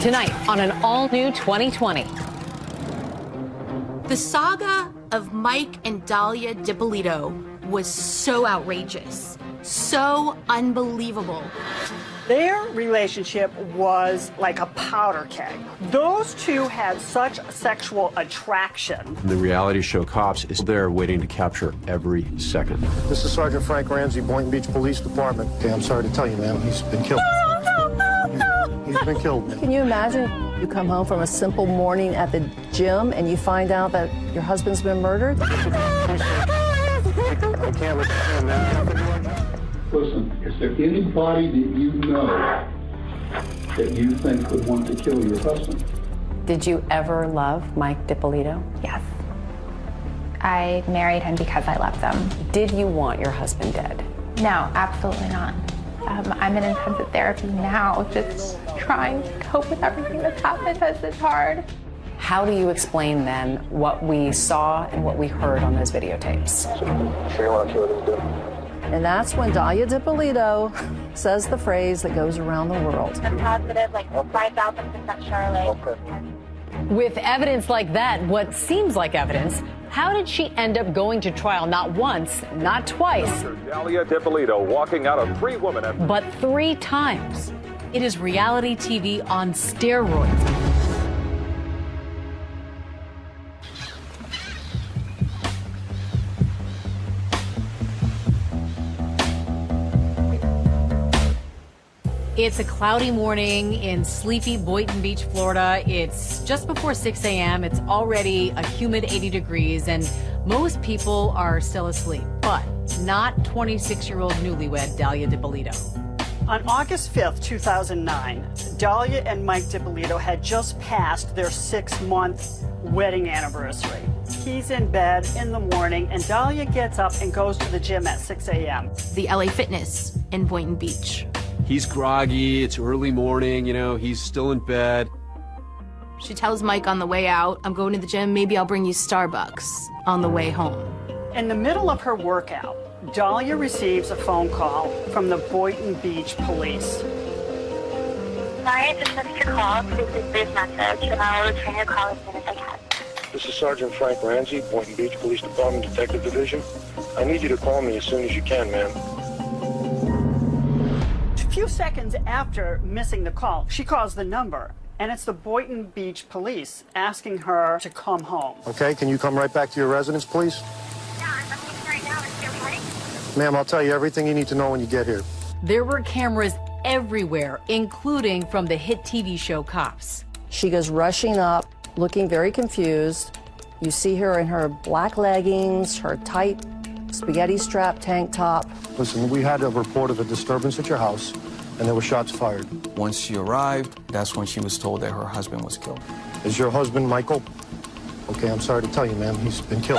Tonight on an all-new 2020. The saga of Mike and Dahlia DiPolito was so outrageous, so unbelievable. Their relationship was like a powder keg. Those two had such sexual attraction. The reality show Cops is there waiting to capture every second. This is Sergeant Frank Ramsey, Boynton Beach Police Department. Okay, I'm sorry to tell you, ma'am, he's been killed. He's been killed, ma'am. Can you imagine you come home from a simple morning at the gym and you find out that your husband's been murdered? I can't let you in, ma'am. Listen, is there anybody that you know that you think would want to kill your husband? Did you ever love Mike DiPolito? Yes. I married him because I loved him. Did you want your husband dead? No, absolutely not. I'm in intensive therapy now, just trying to cope with everything that's happened because it's hard. How do you explain then what we saw and what we heard on those videotapes? Sure you want to kill what he's doing? And that's when Dahlia DiPolito says the phrase that goes around the world. I'm positive, like 5,000% sure, like. Okay. With evidence like that, what seems like evidence, how did she end up going to trial not once, not twice, Dahlia DiPolito walking out of 3 women but 3 times? It is reality TV on steroids. It's a cloudy morning in sleepy Boynton Beach, Florida. It's just before 6 a.m. It's already a humid 80 degrees, and most people are still asleep, but not 26-year-old newlywed Dahlia DiPolito. On August 5th, 2009, Dahlia and Mike DiPolito had just passed their 6-month wedding anniversary. He's in bed in the morning, and Dahlia gets up and goes to the gym at 6 a.m. The LA Fitness in Boynton Beach. He's groggy, it's early morning, he's still in bed. She tells Mike on the way out, I'm going to the gym, maybe I'll bring you Starbucks on the way home. In the middle of her workout, Dahlia receives a phone call from the Boynton Beach police. Sorry, I just missed your call. Please leave this message, and I'll return your call as soon as I can. This is Sergeant Frank Ramsey, Boynton Beach Police Department Detective Division. I need you to call me as soon as you can, ma'am. A few seconds after missing the call, she calls the number, and it's the Boynton Beach police asking her to come home. Okay, can you come right back to your residence, please? Yeah, I'm leaving right now. Is it ready? Ma'am, I'll tell you everything you need to know when you get here. There were cameras everywhere, including from the hit TV show Cops. She goes rushing up, looking very confused. You see her in her black leggings, her tight spaghetti strap tank top. Listen, we had a report of a disturbance at your house, and there were shots fired. Once she arrived, that's when she was told that her husband was killed. Is your husband Michael? Okay, I'm sorry to tell you, ma'am, he's been killed.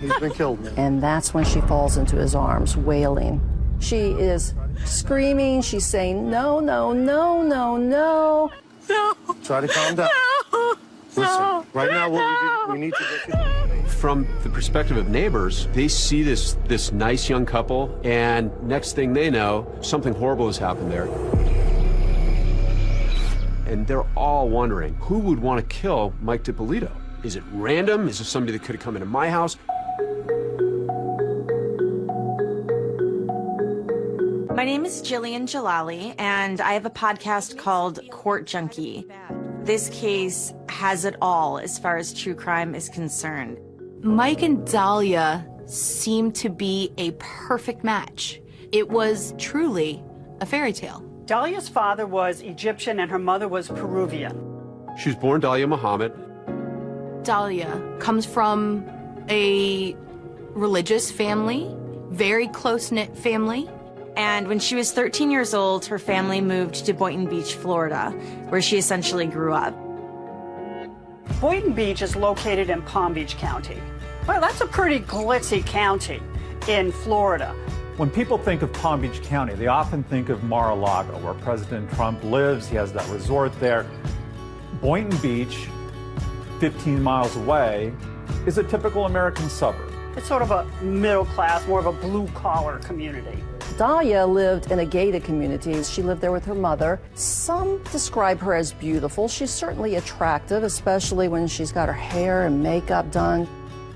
He's been killed, ma'am. And that's when she falls into his arms, wailing. She is screaming. She's saying, no, no, no, no, no. No. Try to calm down. No. Listen, right now what we need to get you... From the perspective of neighbors, they see this nice young couple, and next thing they know, something horrible has happened there. And they're all wondering, who would want to kill Mike DiPolito? Is it random? Is it somebody that could have come into my house? My name is Jillian Jalali, and I have a podcast called Court Junkie. This case has it all as far as true crime is concerned. Mike and Dahlia seemed to be a perfect match. It was truly a fairy tale. Dahlia's father was Egyptian and her mother was Peruvian. She was born Dahlia Muhammad. Dahlia comes from a religious family, very close-knit family. And when she was 13 years old, her family moved to Boynton Beach, Florida, where she essentially grew up. Boynton Beach is located in Palm Beach County. Well, that's a pretty glitzy county in Florida. When people think of Palm Beach County, they often think of Mar-a-Lago, where President Trump lives. He has that resort there. Boynton Beach, 15 miles away, is a typical American suburb. It's sort of a middle class, more of a blue-collar community. Dahlia lived in a gated community. She lived there with her mother. Some describe her as beautiful. She's certainly attractive, especially when she's got her hair and makeup done.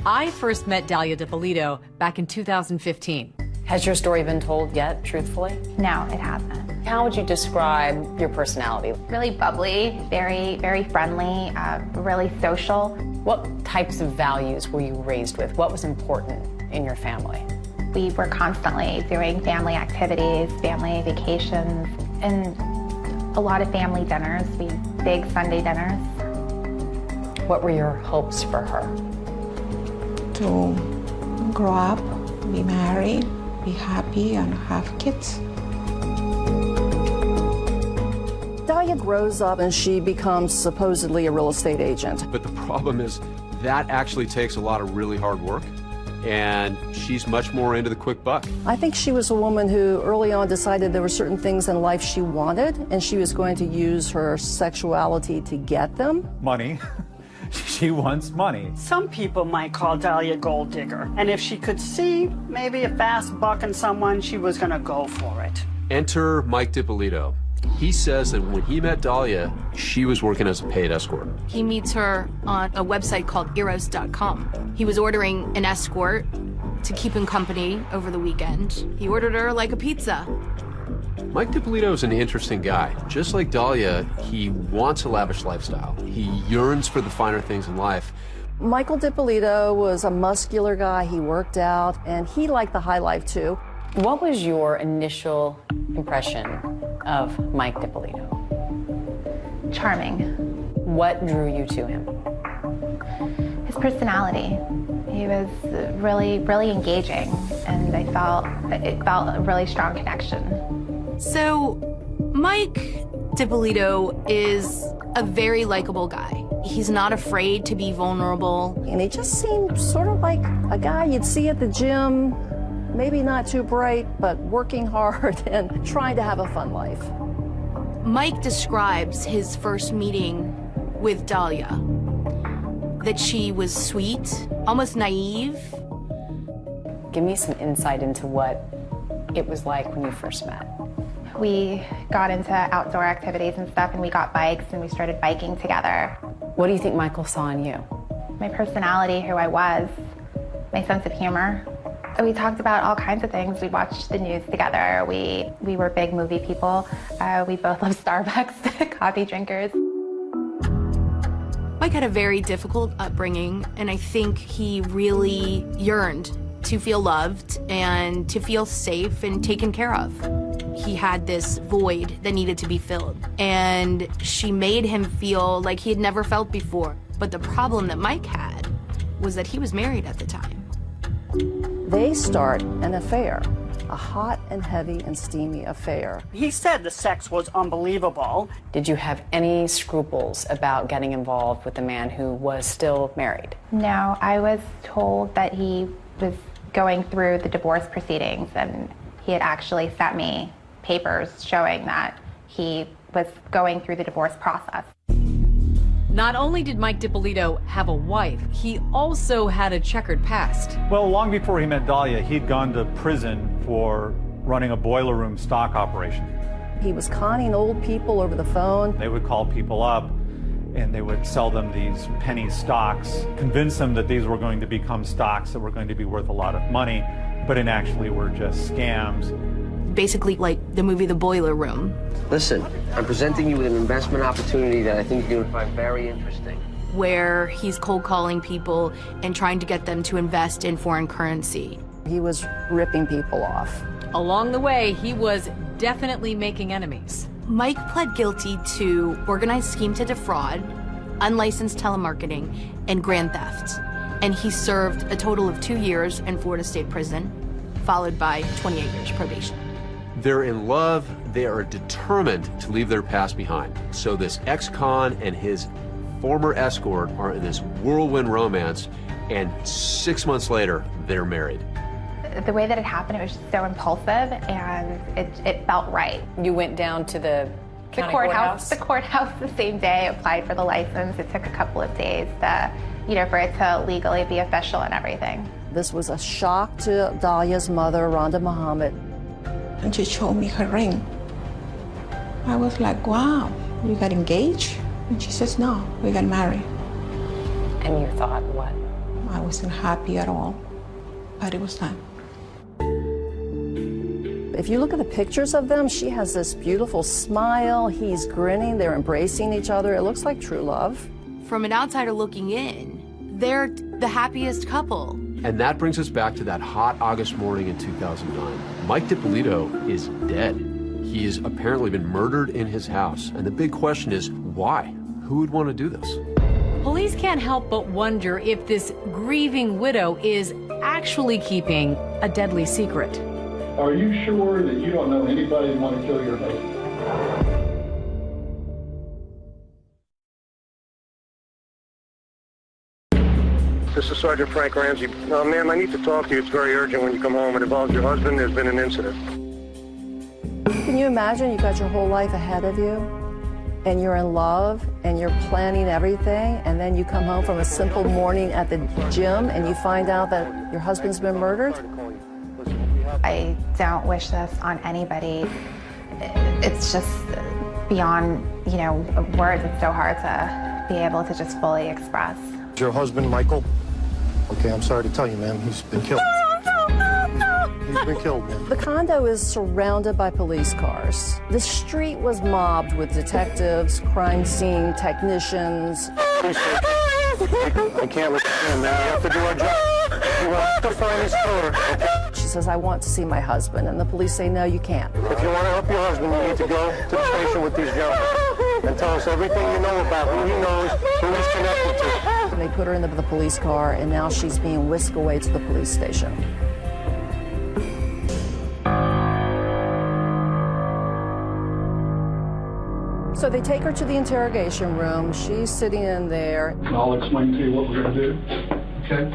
I first met Dahlia DiPolito back in 2015. Has your story been told yet, truthfully? No, it hasn't. How would you describe your personality? Really bubbly, very friendly, really social. What types of values were you raised with? What was important in your family? We were constantly doing family activities, family vacations, and a lot of family dinners. We had big Sunday dinners. What were your hopes for her? To grow up, be married, be happy, and have kids. Dahlia grows up and she becomes supposedly a real estate agent. But the problem is that actually takes a lot of really hard work, and she's much more into the quick buck. I think she was a woman who early on decided there were certain things in life she wanted, and she was going to use her sexuality to get them. Money. She wants money. Some people might call Dahlia a gold digger, and if she could see maybe a fast buck in someone, she was going to go for it. Enter Mike DiPolito. He says that when he met Dahlia, she was working as a paid escort. He meets her on a website called eros.com. He was ordering an escort to keep him company over the weekend. He ordered her like a pizza. Mike DiPolito is an interesting guy. Just like Dahlia, he wants a lavish lifestyle. He yearns for the finer things in life. Michael DiPolito was a muscular guy. He worked out, and he liked the high life, too. What was your initial impression of Mike DiPolito? Charming. What drew you to him? His personality. He was really engaging, and it felt a really strong connection. So, Mike DiPolito is a very likable guy. He's not afraid to be vulnerable. And he just seemed sort of like a guy you'd see at the gym, maybe not too bright, but working hard and trying to have a fun life. Mike describes his first meeting with Dahlia, that she was sweet, almost naive. Give me some insight into what it was like when you first met. We got into outdoor activities and stuff, and we got bikes, and we started biking together. What do you think Michael saw in you? My personality, who I was, my sense of humor. We talked about all kinds of things. We watched the news together. We were big movie people. We both love Starbucks, coffee drinkers. Mike had a very difficult upbringing, and I think he really yearned to feel loved and to feel safe and taken care of. He had this void that needed to be filled, and she made him feel like he had never felt before. But the problem that Mike had was that he was married at the time. They start an affair, a hot and heavy and steamy affair. He said the sex was unbelievable. Did you have any scruples about getting involved with a man who was still married? No, I was told that he was going through the divorce proceedings, and he had actually sent me papers showing that he was going through the divorce process. Not only did Mike DiPolito have a wife, he also had a checkered past. Well, long before he met Dahlia, he'd gone to prison for running a boiler room stock operation. He was conning old people over the phone. They would call people up and they would sell them these penny stocks, convince them that these were going to become stocks that were going to be worth a lot of money, but in actually were just scams. Basically like the movie The Boiler Room. Listen, I'm presenting you with an investment opportunity that I think you're going to find very interesting. Where he's cold calling people and trying to get them to invest in foreign currency. He was ripping people off. Along the way, he was definitely making enemies. Mike pled guilty to organized scheme to defraud, unlicensed telemarketing, and grand theft. And he served a total of 2 years in Florida State Prison, followed by 28 years probation. They're in love. They are determined to leave their past behind. So this ex-con and his former escort are in this whirlwind romance, and 6 months later, they're married. The way that it happened, it was just so impulsive, and it felt right. You went down to the county courthouse the same day, applied for the license. It took a couple of days to, for it to legally be official and everything. This was a shock to Dahlia's mother, Rhonda Muhammad. And she showed me her ring. I was like, wow, you got engaged? And she says, no, we got married. And you thought what? I wasn't happy at all, but it was time. If you look at the pictures of them, she has this beautiful smile. He's grinning. They're embracing each other. It looks like true love. From an outsider looking in, they're the happiest couple. And that brings us back to that hot August morning in 2009. Mike DiPolito is dead. He has apparently been murdered in his house. And the big question is, why? Who would want to do this? Police can't help but wonder if this grieving widow is actually keeping a deadly secret. Are you sure that you don't know anybody who want to kill your husband? This is Sergeant Frank Ramsey. Ma'am, I need to talk to you. It's very urgent when you come home. It involves your husband. There's been an incident. Can you imagine you got your whole life ahead of you and you're in love and you're planning everything, and then you come home from a simple morning at the gym and you find out that your husband's been murdered? I don't wish this on anybody. It's just beyond, words. It's so hard to be able to just fully express. Your husband, Michael? Okay, I'm sorry to tell you, ma'am, he's been killed. He's been killed, ma'am. The condo is surrounded by police cars. The street was mobbed with detectives, crime scene technicians. I can't let you in, man. We have to do our job. You have to find his killer, okay? She says, I want to see my husband. And the police say, no, you can't. If you want to help your husband, you need to go to the station with these gentlemen and tell us everything you know about who he knows, who he's connected to. And they put her in the police car, and now she's being whisked away to the police station. So they take her to the interrogation room. She's sitting in there. I'll explain to you what we're going to do, okay?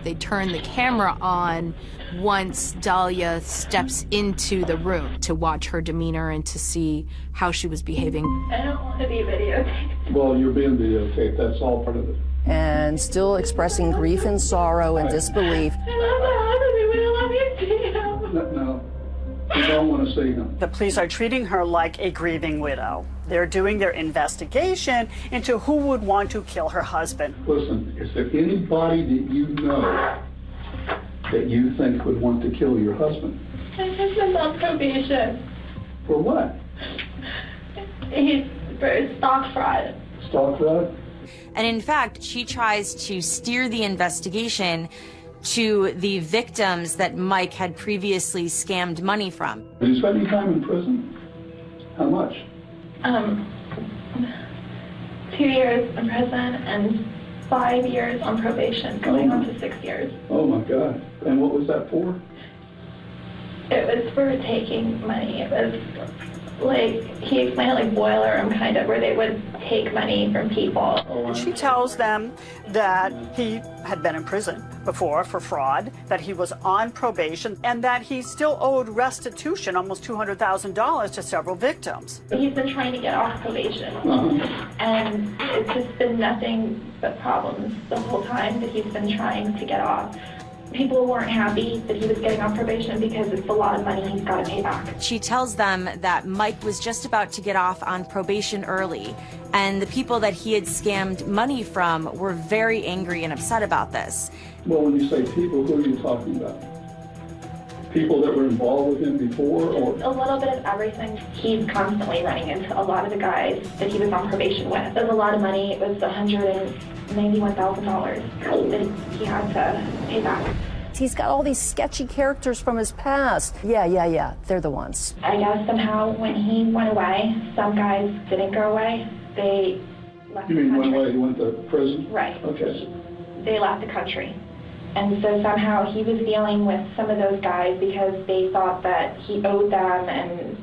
They turn the camera on once Dahlia steps into the room to watch her demeanor and to see how she was behaving. I don't want to be videotaped. Well, you're being videotaped. That's all part of it. And still expressing grief and sorrow and disbelief. No, you don't want to see them. The police are treating her like a grieving widow. They're doing their investigation into who would want to kill her husband. Listen, is there anybody that you know that you think would want to kill your husband? My husband's on probation. For what? He's for stock fraud. Stock fraud? And in fact, she tries to steer the investigation to the victims that Mike had previously scammed money from. Did you spend any time in prison? How much? 2 years in prison and 5 years on probation, going on to 6 years. Oh my God. And what was that for? It was for taking money. It was like, he explained it like boiler room kind of, where they would take money from people. She tells them that he had been in prison before for fraud, that he was on probation, and that he still owed restitution, almost $200,000 to several victims. He's been trying to get off probation, and it's just been nothing but problems the whole time that he's been trying to get off. People weren't happy that he was getting off probation because it's a lot of money he's got to pay back. She tells them that Mike was just about to get off on probation early, and the people that he had scammed money from were very angry and upset about this. Well, when you say people, who are you talking about? People that were involved with him before, or? A little bit of everything. He's constantly running into a lot of the guys that he was on probation with. It was a lot of money. It was $191,000 that he had to pay back. He's got all these sketchy characters from his past. Yeah, they're the ones. I guess somehow when he went away, some guys didn't go away. They left the country. You mean went away, he went to prison? Right. Okay. They left the country. And so somehow he was dealing with some of those guys because they thought that he owed them, and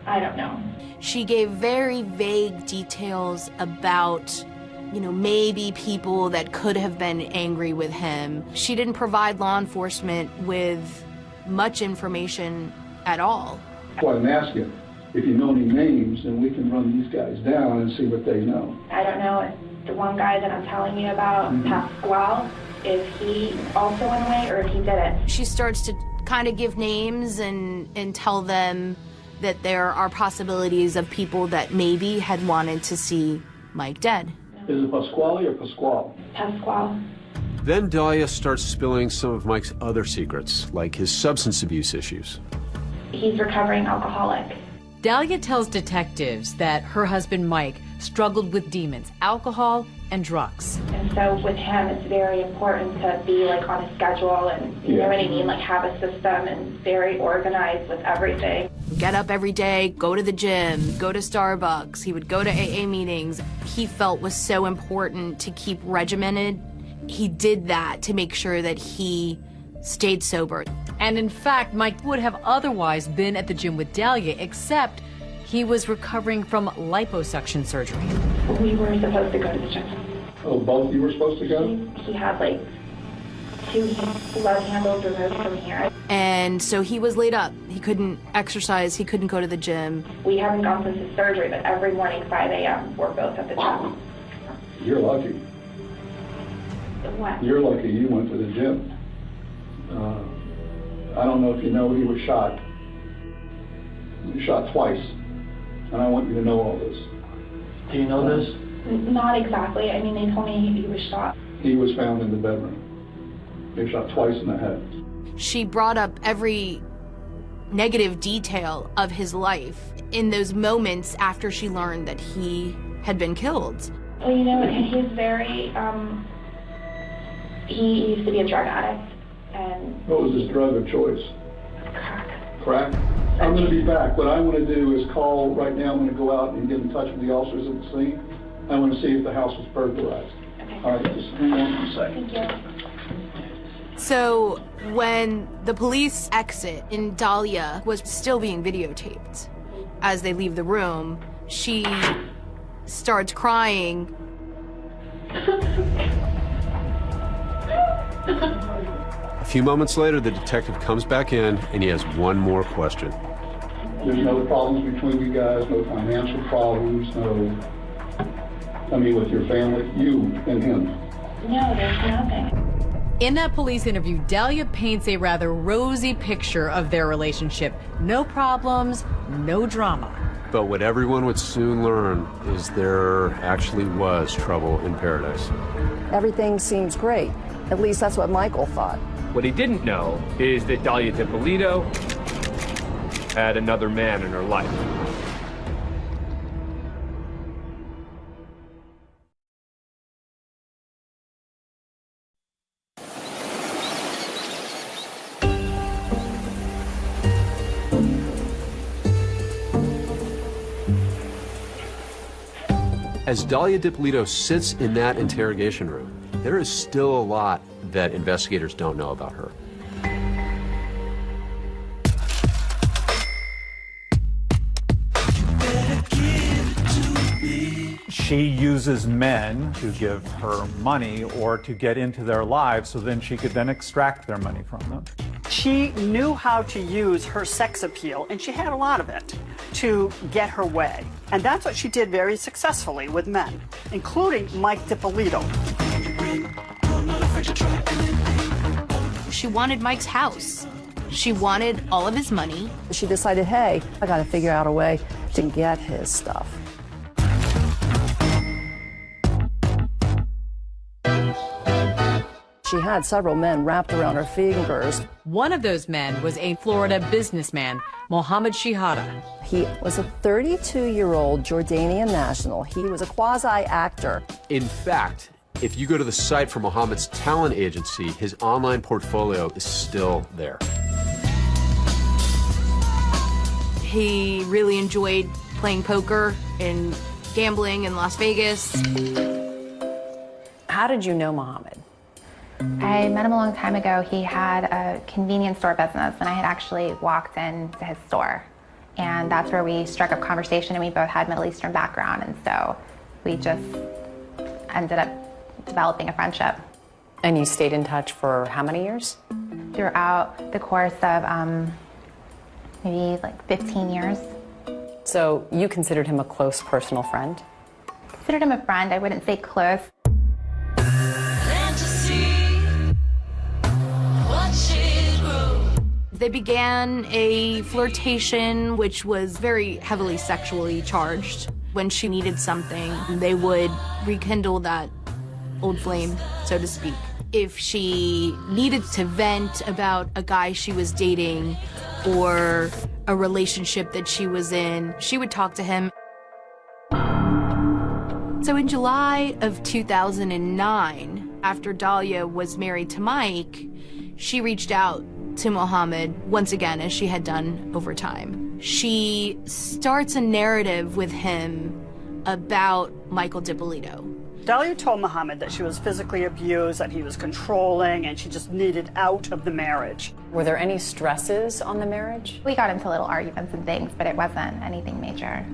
I don't know. She gave very vague details about, maybe people that could have been angry with him. She didn't provide law enforcement with much information at all. That's why I'm asking. If you know any names, then we can run these guys down and see what they know. I don't know if the one guy that I'm telling you about, Pasquale, if he also went away or if he didn't. She starts to kind of give names and tell them that there are possibilities of people that maybe had wanted to see Mike dead. Is it Pasquale or Pasquale? Pasquale. Then Dahlia starts spilling some of Mike's other secrets, like his substance abuse issues. He's recovering alcoholic. Dahlia tells detectives that her husband Mike struggled with demons, alcohol, and drugs. And so with him, it's very important to be like on a schedule and, you know what I mean, like have a system and very organized with everything. Get up every day, go to the gym, go to Starbucks. He would go to AA meetings. He felt was so important to keep regimented. He did that to make sure that he stayed sober. And in fact, Mike would have otherwise been at the gym with Dahlia, except he was recovering from liposuction surgery. We were supposed to go to the gym. Oh, both of you were supposed to go? He had like 2 blood handles removed from here. And so he was laid up. He couldn't exercise, he couldn't go to the gym. We haven't gone since his surgery, but every morning, 5 a.m., we're both at the gym. You're lucky. What? You're lucky you went to the gym. I don't know if you know, he was shot. He was shot twice. And I want you to know all this. Do you know this? Not exactly. I mean, they told me he was shot. He was found in the bedroom. He was shot twice in the head. She brought up every negative detail of his life in those moments after she learned that he had been killed. Well, you know, he's very, he used to be a drug addict. And what was his drug of choice? Crack. Crack? I'm going to be back. What I want to do is call right now. I'm going to go out and get in touch with the officers at the scene. I want to see if the house was burglarized. Okay. All right, just hang on for a second. Thank you. So when the police exit and Dahlia was still being videotaped, as they leave the room, she starts crying. A few moments later, the detective comes back in and he has one more question. There's no problems between you guys, no financial problems, with your family, you and him. No, there's nothing. In that police interview, Dahlia paints a rather rosy picture of their relationship. No problems, no drama. But what everyone would soon learn is there actually was trouble in paradise. Everything seems great. At least that's what Michael thought. What he didn't know is that Dahlia DiPolito had another man in her life. As Dahlia DiPolito sits in that interrogation room, there is still a lot that investigators don't know about her. She uses men to give her money or to get into their lives so then she could then extract their money from them. She knew how to use her sex appeal, and she had a lot of it, to get her way. And that's what she did very successfully with men, including Mike DiPolito. She wanted Mike's house. She wanted all of his money. She decided, hey, I got to figure out a way to get his stuff. She had several men wrapped around her fingers. One of those men was a Florida businessman, Mohammed Shihada. He was a 32-year-old Jordanian national. He was a quasi-actor. In fact, if you go to the site for Mohammed's talent agency, his online portfolio is still there. He really enjoyed playing poker and gambling in Las Vegas. How did you know Mohammed? I met him a long time ago. He had a convenience store business, and I had actually walked into his store. And that's where we struck up conversation, and we both had Middle Eastern background, and so we just ended up developing a friendship. And you stayed in touch for how many years? Throughout the course of maybe like 15 years. So you considered him a close personal friend? Considered him a friend. I wouldn't say close. They began a flirtation, which was very heavily sexually charged. When she needed something, they would rekindle that old flame, so to speak. If she needed to vent about a guy she was dating or a relationship that she was in, she would talk to him. So in July of 2009, after Dahlia was married to Mike, she reached out to Mohammed once again, as she had done over time. She starts a narrative with him about Michael DiPolito. Dahlia told Mohammed that she was physically abused, that he was controlling, and she just needed out of the marriage. Were there any stresses on the marriage? We got into little arguments and things, but it wasn't anything major.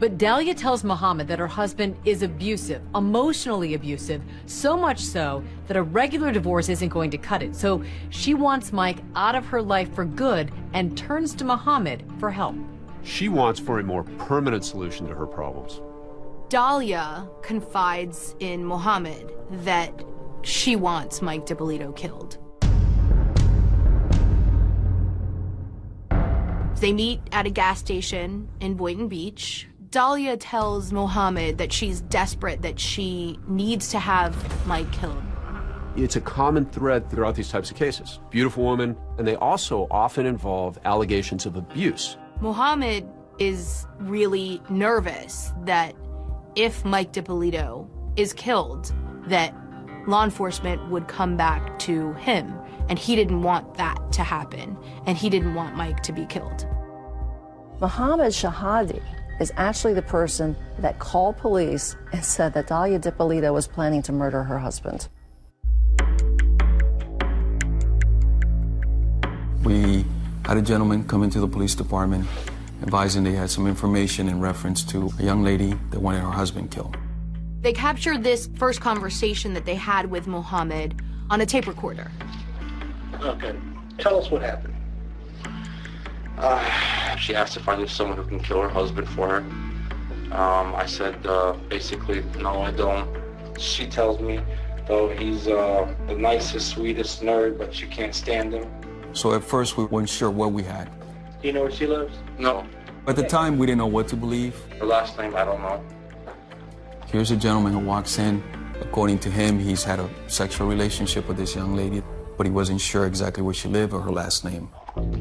But Dahlia tells Mohammed that her husband is abusive, emotionally abusive, so much so that a regular divorce isn't going to cut it. So she wants Mike out of her life for good and turns to Mohammed for help. She wants for a more permanent solution to her problems. Dahlia confides in Mohammed that she wants Mike DiPolito killed. They meet at a gas station in Boynton Beach. Dahlia tells Mohammed that she's desperate, that she needs to have Mike killed. It's a common thread throughout these types of cases. Beautiful women, and they also often involve allegations of abuse. Mohammed is really nervous that if Mike DiPolito is killed, that law enforcement would come back to him, and he didn't want that to happen, and he didn't want Mike to be killed. Mohammed Shahadi is actually the person that called police and said that Dahlia DiPolito was planning to murder her husband. We had a gentleman come into the police department advising they had some information in reference to a young lady that wanted her husband killed. They captured this first conversation that they had with Mohammed on a tape recorder. Okay, tell us what happened. She asked if I knew someone who can kill her husband for her. I said, basically, no, I don't. She tells me, though, he's the nicest, sweetest nerd, but you can't stand him. So at first we weren't sure what we had. Do you know where she lives? No. At the time, we didn't know what to believe. Her last name, I don't know. Here's a gentleman who walks in. According to him, he's had a sexual relationship with this young lady, but he wasn't sure exactly where she lived or her last name.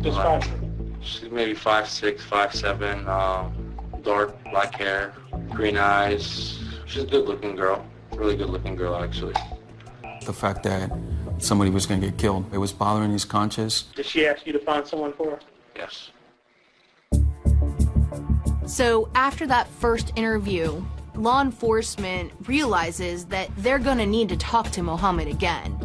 Describe her. She's maybe 5'6", 5'7", dark black hair, green eyes. She's a good-looking girl. Really good-looking girl, actually. The fact that somebody was going to get killed, it was bothering his conscience. Did she ask you to find someone for her? Yes. So after that first interview, law enforcement realizes that they're gonna need to talk to Mohammed again.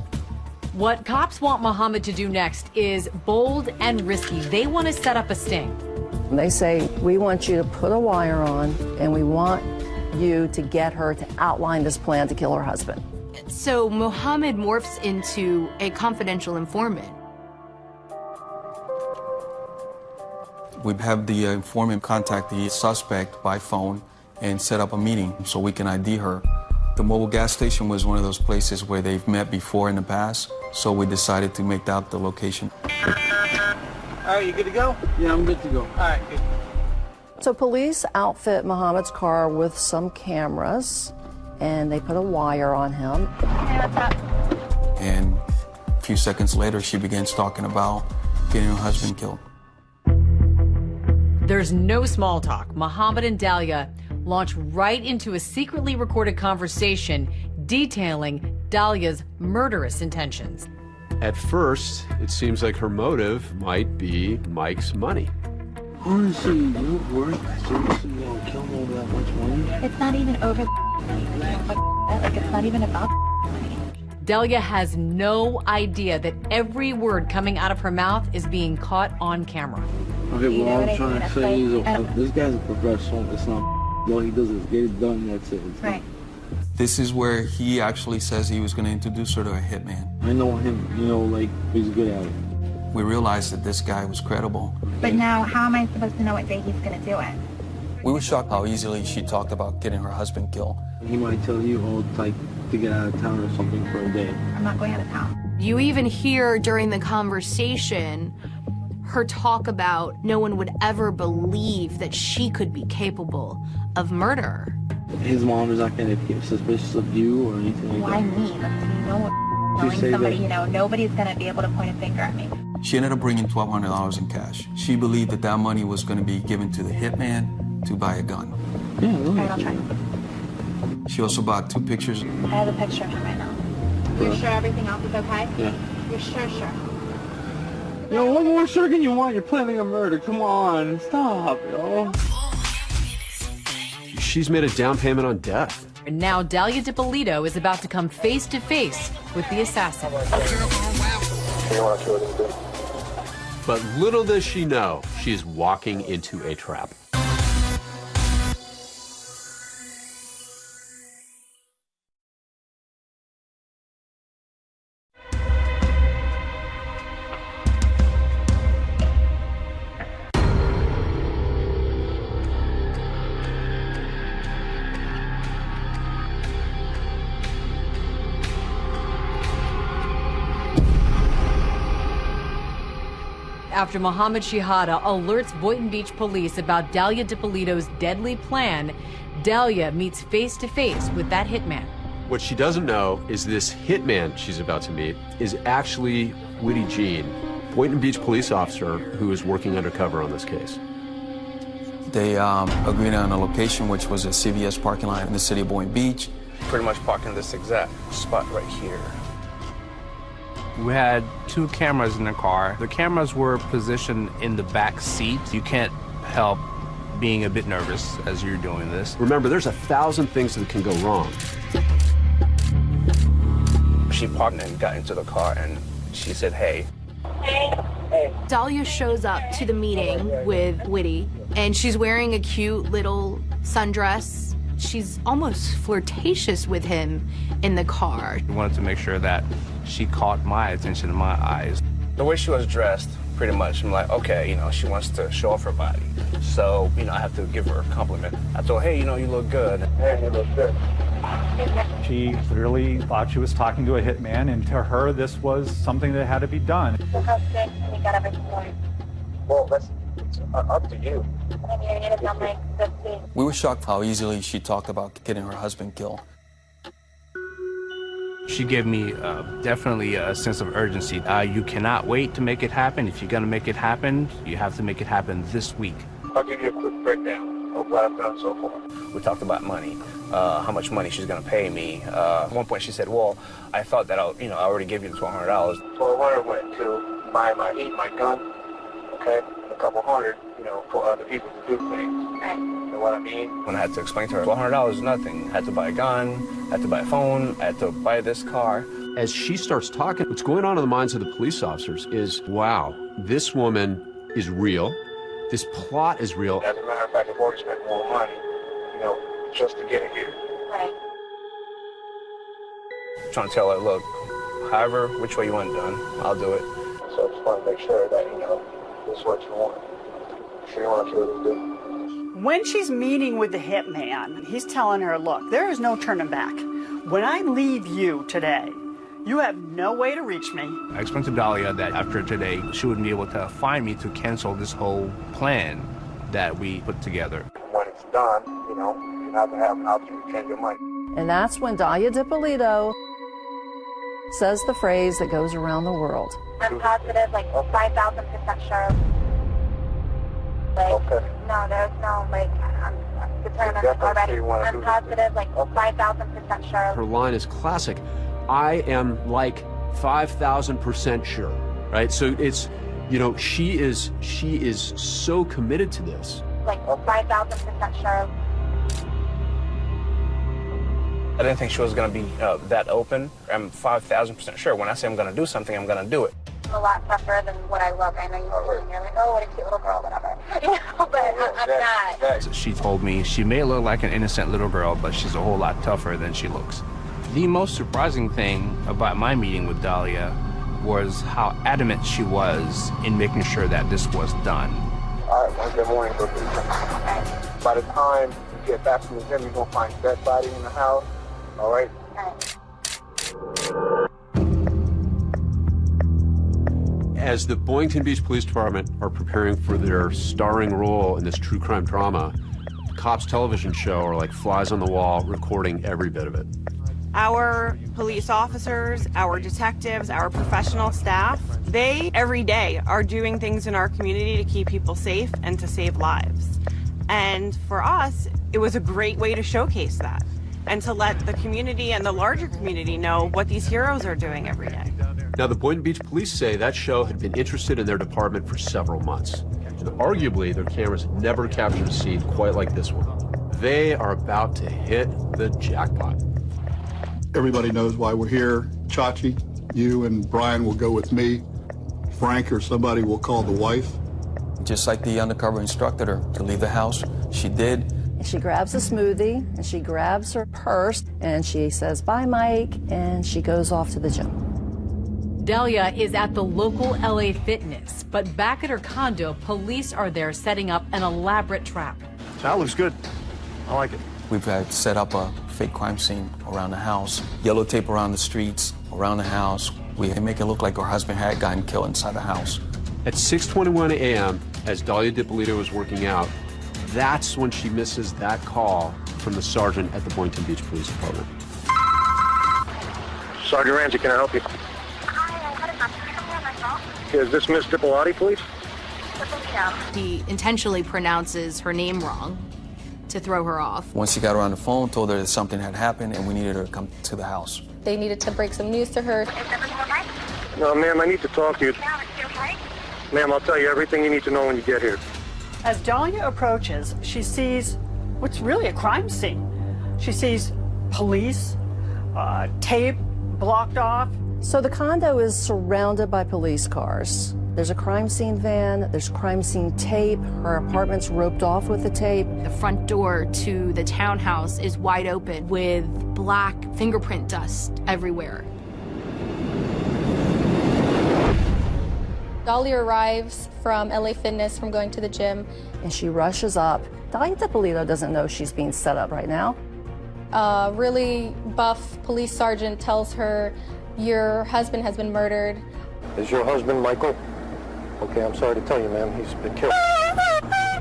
What cops want Mohammed to do next is bold and risky. They want to set up a sting. They say, we want you to put a wire on, and we want you to get her to outline this plan to kill her husband. So Mohammed morphs into a confidential informant. We have the informant contact the suspect by phone and set up a meeting so we can ID her. The mobile gas station was one of those places where they've met before in the past, so we decided to make that the location. All right, you good to go? Yeah, I'm good to go. All right, good. So police outfit Mohammed's car with some cameras, and they put a wire on him. And a few seconds later, she began talking about getting her husband killed. There's no small talk. Mohammed and Dahlia launch right into a secretly recorded conversation detailing Dahlia's murderous intentions. At first, it seems like her motive might be Mike's money. Honestly, you work seriously gonna kill me over that much money? It's not even over like it's not even about money. Dahlia has no idea that every word coming out of her mouth is being caught on camera. Okay, well, I'm trying to say is this guy's a professional. It's not all he does is get it done, that's it. Right. This is where he actually says he was going to introduce her to a hitman. I know him, you know, like, he's good at it. We realized that this guy was credible. But now, how am I supposed to know what day he's going to do it? We were shocked how easily she talked about getting her husband killed. He might tell you, oh, like, to get out of town or something for a day. I'm not going out of town. You even hear during the conversation Her talk about no one would ever believe that she could be capable of murder. His mom is not going to get suspicious of you or anything like Why that? me? Knowing somebody, nobody's going to be able to point a finger at me. She ended up bringing $1,200 in cash. She believed that that money was going to be given to the hitman to buy a gun. Yeah, All right, I'll try. She also bought 2 pictures. I have a picture of him right now. You're sure everything else is okay? Yeah. You're sure? Yo, what more sure can you want? You're planning a murder. Come on, stop, yo. She's made a down payment on death. And now Dalia DiPolito is about to come face to face with the assassin. But little does she know, she is walking into a trap. After Mohammed Shihada alerts Boynton Beach police about Dalia DiPolito's deadly plan, Dalia meets face to face with that hitman. What she doesn't know is this hitman she's about to meet is actually Witty Jean, Boynton Beach police officer who is working undercover on this case. They agreed on a location, which was a CVS parking lot in the city of Boynton Beach. Pretty much parking this exact spot right here. We had 2 cameras in the car. The cameras were positioned in the back seat. You can't help being a bit nervous as you're doing this. Remember, there's 1,000 things that can go wrong. She parked and got into the car and she said, hey. Dalia shows up to the meeting with Witty, and she's wearing a cute little sundress. She's almost flirtatious with him in the car. We wanted to make sure that she caught my attention in my eyes. The way she was dressed, pretty much, I'm like, okay, she wants to show off her body. So, I have to give her a compliment. I told her, hey, you look good. Hey, you look good. She clearly thought she was talking to a hitman, and to her, this was something that had to be done. How sick we got everything going. Well, that's up to you. We were shocked how easily she talked about getting her husband killed. She gave me definitely a sense of urgency. You cannot wait to make it happen. If you're going to make it happen, you have to make it happen this week. I'll give you a quick breakdown of what I've done so far. We talked about money, how much money she's going to pay me. At one point she said, well, I thought that I already gave you the $1,200. $1,200 went to buy my heat, my gun, okay? A couple hundred, for other people to do things. Right. You know what I mean? When I had to explain to her, $100 is nothing. I had to buy a gun, I had to buy a phone, I had to buy this car. As she starts talking, what's going on in the minds of the police officers is, wow, this woman is real. This plot is real. As a matter of fact, I've already spent more money, just to get it here. Right. Trying to tell her, look, however, which way you want it done, I'll do it. So I just want to make sure that, this is what you want. If you want to really do. When she's meeting with the hitman, he's telling her, look, there is no turning back. When I leave you today, you have no way to reach me. I explained to Dalia that after today, she wouldn't be able to find me to cancel this whole plan that we put together. When it's done, you have to have an option to change your mind. And that's when Dalia DiPolito says the phrase that goes around the world. I'm positive, 5,000% sure. Okay. No, there's no, I'm determined already. I'm positive, 5,000% sure. Her line is classic. I am 5,000% sure, right? So it's, she is so committed to this. 5,000% sure. I didn't think she was going to be that open. I'm 5,000% sure. When I say I'm going to do something, I'm going to do it. A lot tougher than what I look. I know you're like, oh, what a cute little girl, whatever. But I'm not. She told me she may look like an innocent little girl, but she's a whole lot tougher than she looks. The most surprising thing about my meeting with Dalia was how adamant she was in making sure that this was done. All right, Wednesday morning, go to the gym. By the time you get back from the gym, you're going to find a dead body in the house. All right? As the Boynton Beach Police Department are preparing for their starring role in this true crime drama, Cops television show are like flies on the wall, recording every bit of it. Our police officers, our detectives, our professional staff, they every day are doing things in our community to keep people safe and to save lives. And for us, it was a great way to showcase that and to let the community and the larger community know what these heroes are doing every day. Now, the Boynton Beach police say that show had been interested in their department for several months. And arguably, their cameras had never captured a scene quite like this one. They are about to hit the jackpot. Everybody knows why we're here. Chachi, you and Brian will go with me. Frank or somebody will call the wife. Just like the undercover instructed her to leave the house, she did. And she grabs a smoothie, and she grabs her purse, and she says, "Bye, Mike," and she goes off to the gym. Dahlia is at the local LA Fitness, but back at her condo, police are there setting up an elaborate trap. That looks good. I like it. We've had set up a fake crime scene around the house, yellow tape around the streets, around the house. We make it look like her husband had gotten killed inside the house. At 6:21 a.m., as Dahlia DiPolito is working out, that's when she misses that call from the sergeant at the Boynton Beach Police Department. Sergeant Ramsey, can I help you? Is this Miss DiPolito, please? He intentionally pronounces her name wrong to throw her off. Once he got her on the phone, told her that something had happened and we needed her to come to the house. They needed to break some news to her. No, ma'am, I need to talk to you. Ma'am, I'll tell you everything you need to know when you get here. As Dahlia approaches, she sees what's really a crime scene. She sees police, tape blocked off. So the condo is surrounded by police cars. There's a crime scene van, there's crime scene tape, her apartment's roped off with the tape. The front door to the townhouse is wide open with black fingerprint dust everywhere. Dahlia arrives from LA Fitness from going to the gym. And she rushes up. Dahlia DiPolito doesn't know she's being set up right now. A really buff police sergeant tells her, "Your husband has been murdered." Is your husband Michael? Okay, I'm sorry to tell you, ma'am, he's been killed.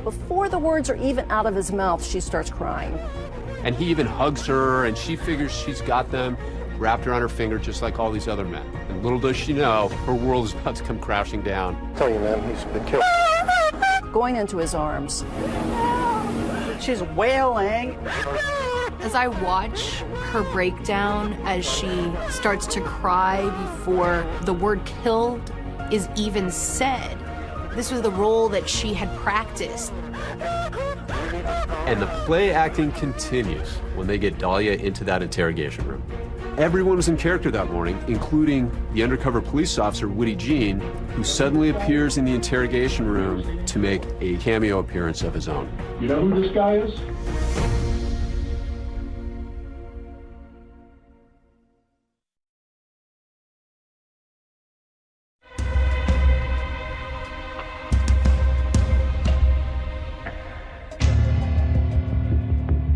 Before the words are even out of his mouth, she starts crying. And he even hugs her, and she figures she's got them wrapped around her finger just like all these other men. And little does she know, her world is about to come crashing down. I tell you, ma'am, he's been killed. Going into his arms. She's wailing. As I watch her breakdown as she starts to cry before the word killed is even said, this was the role that she had practiced. And the play acting continues when they get Dahlia into that interrogation room. Everyone was in character that morning, including the undercover police officer, Woody Jean, who suddenly appears in the interrogation room to make a cameo appearance of his own. You know who this guy is?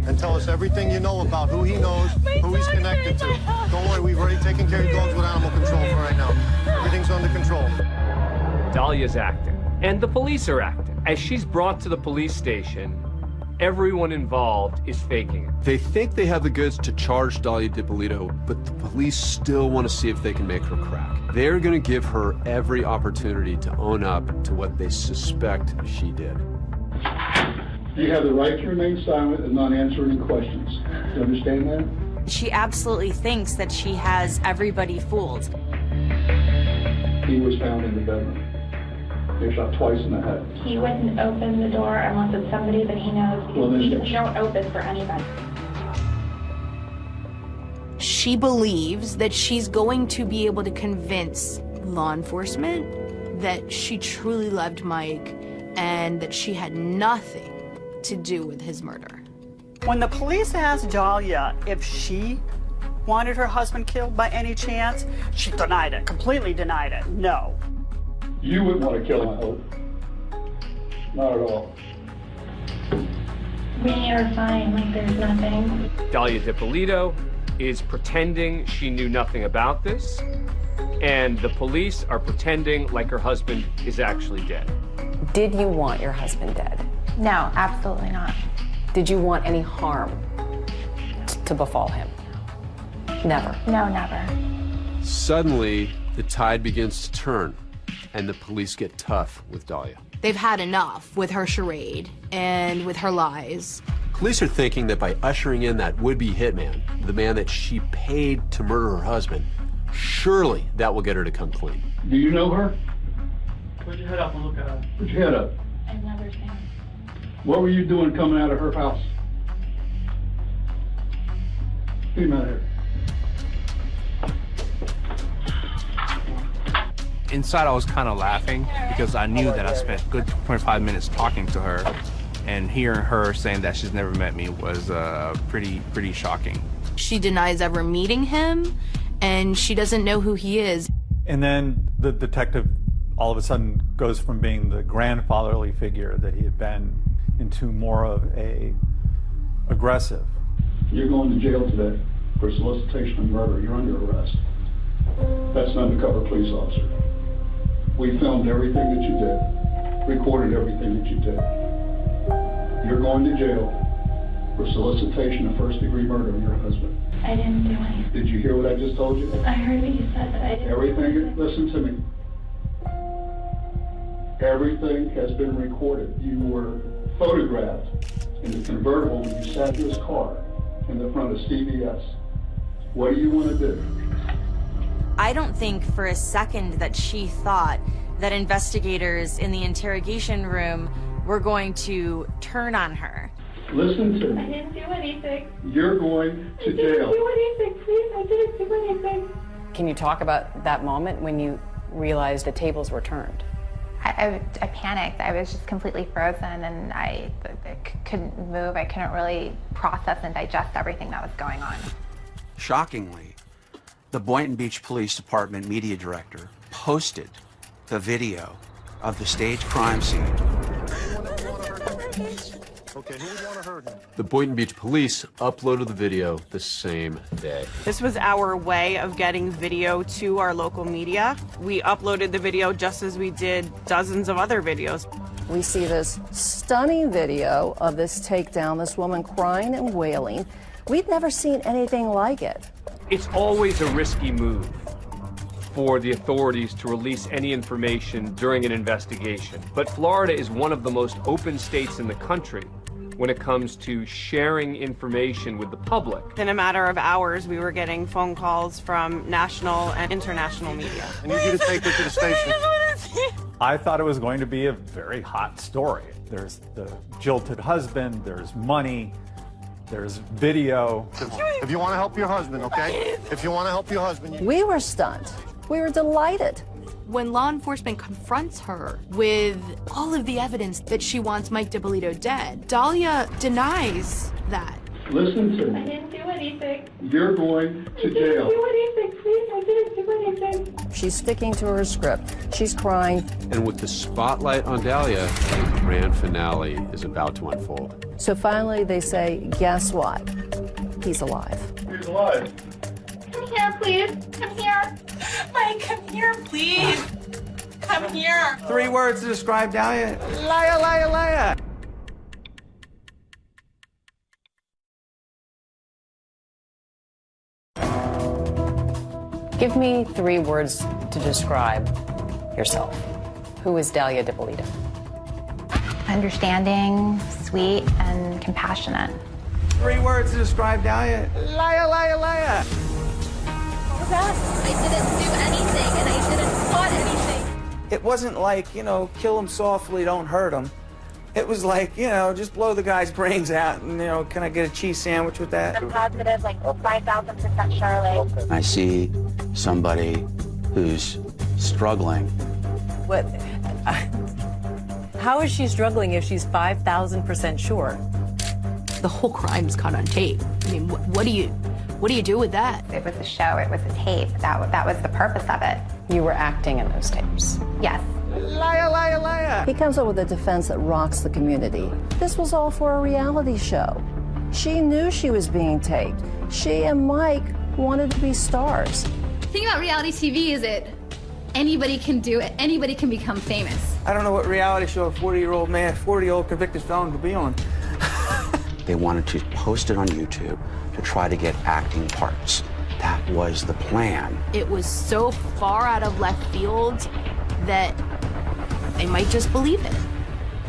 And tell us everything you know about who he knows, who he's connected to. Don't worry, we've already taken care of dogs with animal control for right now. Everything's under control. Dahlia's acting, and the police are acting. As she's brought to the police station, everyone involved is faking it. They think they have the goods to charge Dahlia DiPolito, but the police still want to see if they can make her crack. They're going to give her every opportunity to own up to what they suspect she did. You have the right to remain silent and not answer any questions. You understand that? She absolutely thinks that she has everybody fooled. He was found in the bedroom. He was shot twice in the head. He wouldn't open the door unless it's somebody that he knows, because we don't open for anybody. She believes that she's going to be able to convince law enforcement that she truly loved Mike and that she had nothing to do with his murder. When the police asked Dahlia if she wanted her husband killed by any chance, she denied it, completely denied it. No. You wouldn't want to kill him, I hope. Not at all. We are fine, like there's nothing. Dahlia DiPolito is pretending she knew nothing about this, and the police are pretending like her husband is actually dead. Did you want your husband dead? No, absolutely not. Did you want any harm to befall him? Never. No, never. Suddenly, the tide begins to turn, and the police get tough with Dahlia. They've had enough with her charade and with her lies. Police are thinking that by ushering in that would-be hitman, the man that she paid to murder her husband, surely that will get her to come clean. Do you know her? Put your head up and look at her. Put your head up. I've never seen her. What were you doing coming out of her house? Get him out of here. Inside, I was kind of laughing because I knew that I spent a good 25 minutes talking to her, and hearing her saying that she's never met me was pretty shocking. She denies ever meeting him, and she doesn't know who he is. And then the detective all of a sudden goes from being the grandfatherly figure that he had been into more of a aggressive. You're going to jail today for solicitation of murder. You're under arrest. That's an undercover police officer. We filmed everything that you did, recorded everything that you did. You're going to jail for solicitation of first-degree murder of your husband. I didn't do anything. Did you hear what I just told you? I heard what you said, but I didn't. Everything, listen to me. Everything has been recorded. You were photographed in the convertible when you sat in this car in the front of CBS. What do you want to do? I don't think for a second that she thought that investigators in the interrogation room were going to turn on her. Listen to me. I didn't do anything. You're going to jail. I didn't do anything, please. I didn't do anything. Can you talk about that moment when you realized the tables were turned? I panicked. I was just completely frozen, and I couldn't move. I couldn't really process and digest everything that was going on. Shockingly, the Boynton Beach Police Department media director posted the video of the staged crime scene. The Boynton Beach Police uploaded the video the same day. This was our way of getting video to our local media. We uploaded the video just as we did dozens of other videos. We see this stunning video of this takedown, this woman crying and wailing. We've never seen anything like it. It's always a risky move for the authorities to release any information during an investigation. But Florida is one of the most open states in the country when it comes to sharing information with the public. In a matter of hours, we were getting phone calls from national and international media. I need you to take her to the station. I thought it was going to be a very hot story. There's the jilted husband, there's money, there's video. If you want to help your husband, okay? If you want to help your husband. We were stunned. We were delighted. When law enforcement confronts her with all of the evidence that she wants Mike DiPolito dead, Dahlia denies that. Listen to me. I didn't do anything. You're going to jail. I didn't do anything, please. I didn't do anything. She's sticking to her script. She's crying. And with the spotlight on Dahlia, the grand finale is about to unfold. So finally they say, guess what? He's alive. He's alive. Come here, please. Come here. Mike, come here, please. Come here. 3 words to describe Dahlia. Liar, liar, liar. Give me 3 words to describe yourself. Who is Dahlia DiPolito? Understanding, sweet, and compassionate. 3 words to describe Dahlia. Liar, liar, liar. What was that? I didn't do anything, and I didn't plot anything. It wasn't like, kill him softly, don't hurt him. It was like, just blow the guy's brains out and, can I get a cheese sandwich with that? I'm positive, like 5,000% Charlotte. I see somebody who's struggling. What? How is she struggling if she's 5,000% sure? The whole crime's caught on tape. I mean, what do you do with that? It was a show. It was a tape. That was the purpose of it. You were acting in those tapes. Yes. Liar, liar, liar. He comes up with a defense that rocks the community. This was all for a reality show. She knew she was being taped. She and Mike wanted to be stars. The thing about reality TV is it anybody can do it. Anybody can become famous. I don't know what reality show a 40-year-old convicted felon could be on. They wanted to post it on YouTube to try to get acting parts. That was the plan. It was so far out of left field that they might just believe it.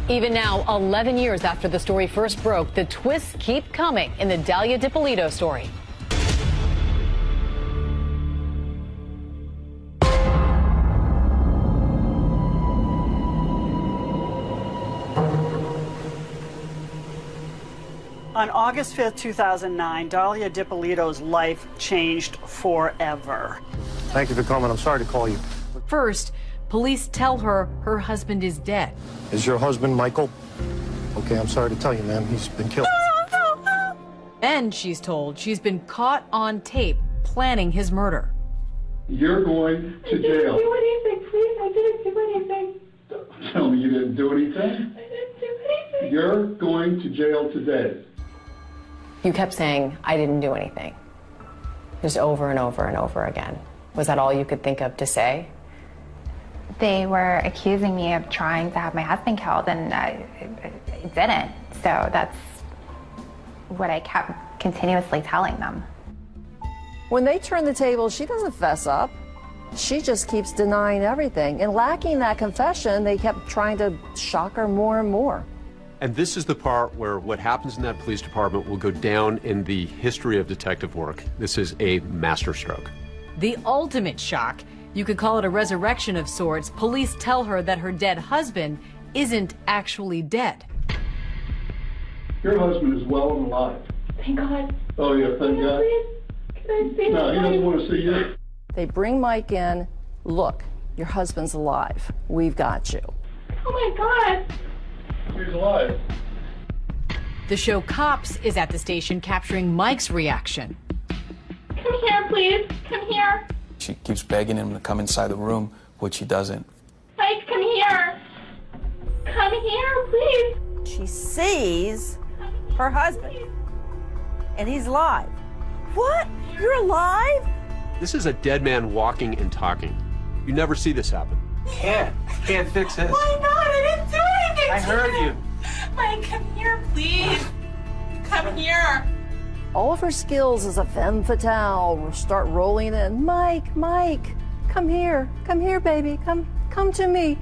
Even now, 11 years after the story first broke, the twists keep coming in the Dalia DiPolito story. On August 5th, 2009, Dalia DiPolito's life changed forever. Thank you for coming. I'm sorry to call you. First, police tell her her husband is dead. Is your husband Michael? Okay, I'm sorry to tell you, ma'am. He's been killed. Then she's told she's been caught on tape planning his murder. You're going to jail. I didn't do anything, please. I didn't do anything. Tell me you didn't do anything? I didn't do anything. You're going to jail today. You kept saying, I didn't do anything. Just over and over and over again. Was that all you could think of to say? They were accusing me of trying to have my husband killed, and I didn't. So that's what I kept continuously telling them. When they turn the table, she doesn't fess up. She just keeps denying everything. And lacking that confession, they kept trying to shock her more and more. And this is the part where what happens in that police department will go down in the history of detective work. This is a masterstroke. The ultimate shock, you could call it a resurrection of sorts. Police tell her that her dead husband isn't actually dead. Your husband is well and alive. Thank God. Oh, yeah, thank God. Can I see No, he him? doesn't want to see you. They bring Mike in. Look, your husband's alive. We've got you. Oh my God. He's alive. The show Cops is at the station capturing Mike's reaction. Come here, please. Come here. She keeps begging him to come inside the room, which he doesn't. Mike, come here. Come here, please. She sees her husband, and he's alive. What? You're alive? This is a dead man walking and talking. You never see this happen. I can't fix this. Why not? I didn't do anything I to heard you. Mike, come here, please. Come here. All of her skills as a femme fatale will start rolling in. Mike, come here, baby, come to me.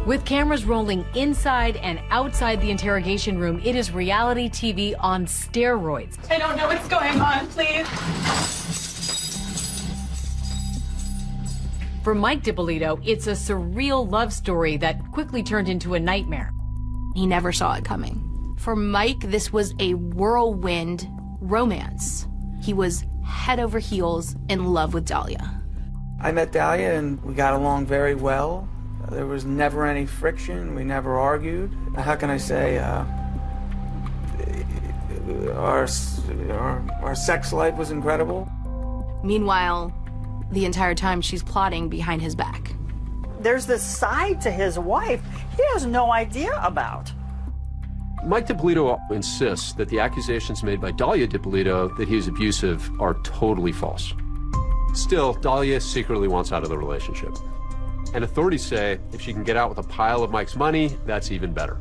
With cameras rolling inside and outside the interrogation room, it is reality TV on steroids. I don't know what's going on, please. For Mike DiPolito, it's a surreal love story that quickly turned into a nightmare. He never saw it coming. For Mike, this was a whirlwind romance. He was head over heels in love with Dalia. I met Dalia, and we got along very well. There was never any friction. We never argued. How can I say? Our sex life was incredible. Meanwhile, the entire time she's plotting behind his back. There's this side to his wife he has no idea about. Mike DiPolito insists that the accusations made by Dalia DiPolito that he was abusive are totally false. Still, Dalia secretly wants out of the relationship. And authorities say if she can get out with a pile of Mike's money, that's even better.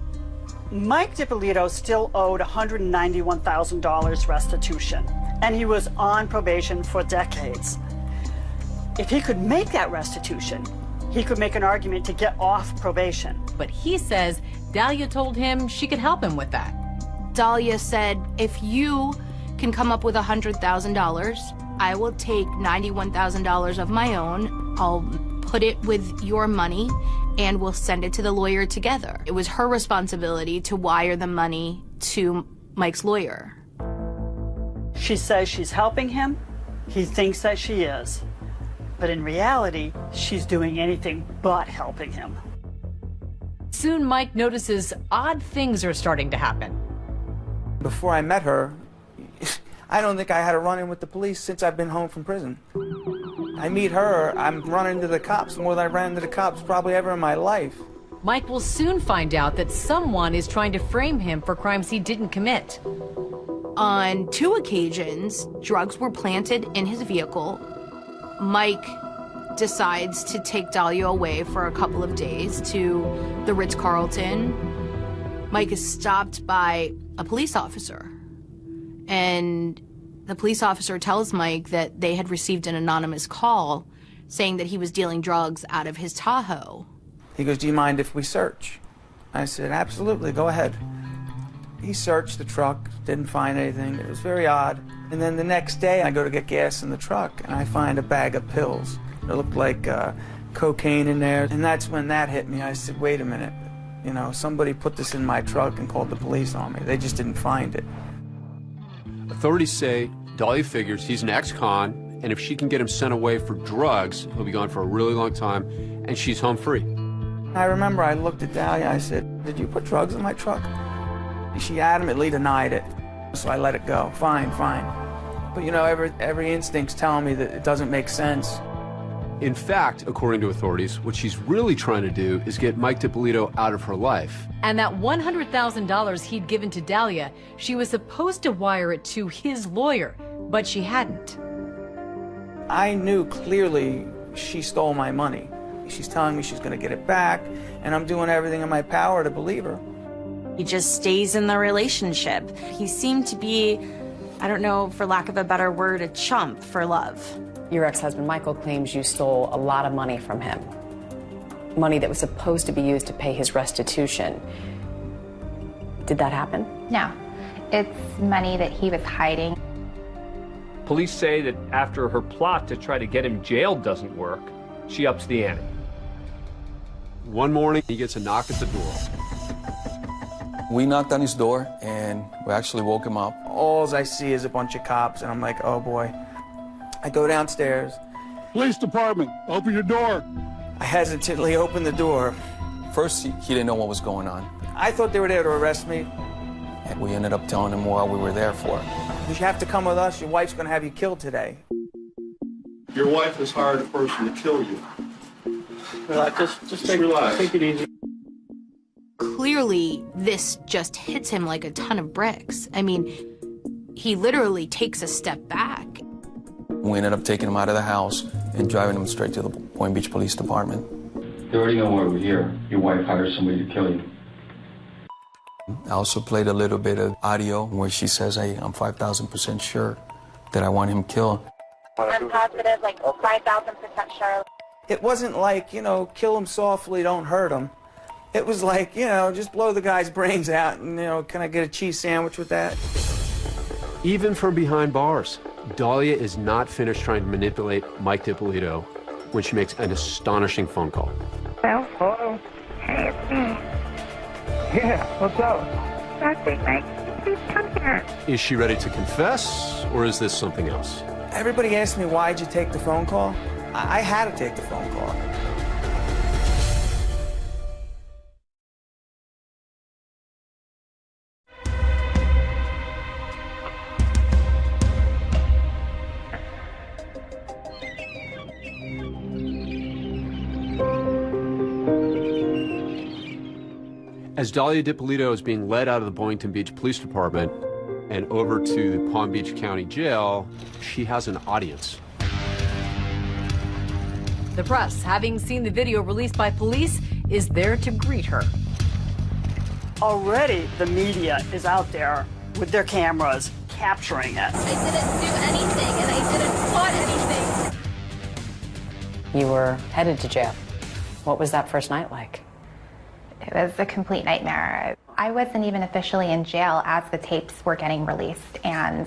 Mike DiPolito still owed $191,000 restitution, and he was on probation for decades. If he could make that restitution, he could make an argument to get off probation. But he says Dalia told him she could help him with that. Dalia said, if you can come up with $100,000, I will take $91,000 of my own. I'll put it with your money, and we'll send it to the lawyer together. It was her responsibility to wire the money to Mike's lawyer. She says she's helping him. He thinks that she is. But in reality, she's doing anything but helping him. Soon, Mike notices odd things are starting to happen. Before I met her, I don't think I had a run-in with the police since I've been home from prison. I meet her, I'm running into the cops more than I ran into the cops probably ever in my life. Mike will soon find out that someone is trying to frame him for crimes he didn't commit. On 2 occasions, drugs were planted in his vehicle. Mike decides to take Dahlia away for a couple of days to the Ritz-Carlton. Mike is stopped by a police officer, and the police officer tells Mike that they had received an anonymous call saying that he was dealing drugs out of his Tahoe. He goes, "Do you mind if we search?" I said, "Absolutely, go ahead." He searched the truck, didn't find anything. It was very odd. And then the next day, I go to get gas in the truck, and I find a bag of pills. It looked like cocaine in there. And that's when that hit me. I said, wait a minute. You know, somebody put this in my truck and called the police on me. They just didn't find it. Authorities say Dahlia figures he's an ex-con, and if she can get him sent away for drugs, he'll be gone for a really long time, and she's home free. I remember I looked at Dahlia, I said, "Did you put drugs in my truck?" She adamantly denied it, so I let it go. Fine, fine. But you know, every instinct's telling me that it doesn't make sense. In fact, according to authorities, what she's really trying to do is get Mike DiPolito out of her life. And that $100,000 he'd given to Dahlia, she was supposed to wire it to his lawyer, but she hadn't. I knew clearly she stole my money. She's telling me she's going to get it back, and I'm doing everything in my power to believe her. He just stays in the relationship. He seemed to be, I don't know, for lack of a better word, a chump for love. Your ex-husband Michael claims you stole a lot of money from him. Money that was supposed to be used to pay his restitution. Did that happen? No. It's money that he was hiding. Police say that after her plot to try to get him jailed doesn't work, she ups the ante. One morning, he gets a knock at the door. We knocked on his door, and we actually woke him up. All I see is a bunch of cops, and I'm like, oh boy. I go downstairs. Police department, open your door. I hesitantly open the door. First, he didn't know what was going on. I thought they were there to arrest me. And we ended up telling him what we were there for. You have to come with us. Your wife's going to have you killed today. Your wife has hired a person to kill you. Just take it easy. Clearly, this just hits him like a ton of bricks. I mean, he literally takes a step back. We ended up taking him out of the house and driving him straight to the Boynton Beach Police Department. They already know why we're here. Your wife hired somebody to kill you. I also played a little bit of audio where she says, hey, I'm 5,000% sure that I want him killed. I'm positive, like 5,000% sure. It wasn't like, you know, kill him softly, don't hurt him. It was like, you know, just blow the guy's brains out and, you know, can I get a cheese sandwich with that? Even from behind bars, Dahlia is not finished trying to manipulate Mike DiPolito when she makes an astonishing phone call. Hello? Hey, it's me. Yeah, what's up? Nothing, Mike. Please come here. Is she ready to confess, or is this something else? Everybody asked me, why'd you take the phone call? I had to take the phone call. As Dahlia DiPolito is being led out of the Boynton Beach Police Department and over to the Palm Beach County Jail, she has an audience. The press, having seen the video released by police, is there to greet her. Already, the media is out there with their cameras capturing it. I didn't do anything, and I didn't plot anything. You were headed to jail. What was that first night like? It was a complete nightmare. I wasn't even officially in jail as the tapes were getting released, and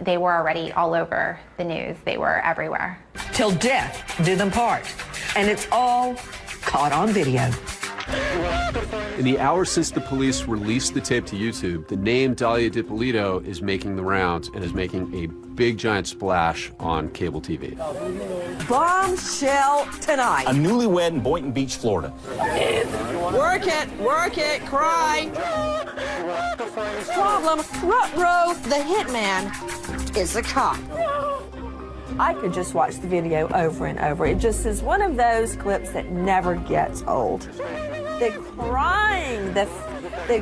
they were already all over the news. They were everywhere. Till death do them part. And it's all caught on video. In the hours since the police released the tape to YouTube, the name Dahlia DiPolito is making the rounds and is making a big giant splash on cable TV. Bombshell tonight. A newlywed in Boynton Beach, Florida. Work it, cry. Problem, Ruh-roh, the hitman is a cop. I could just watch the video over and over. It just is one of those clips that never gets old. The crying, the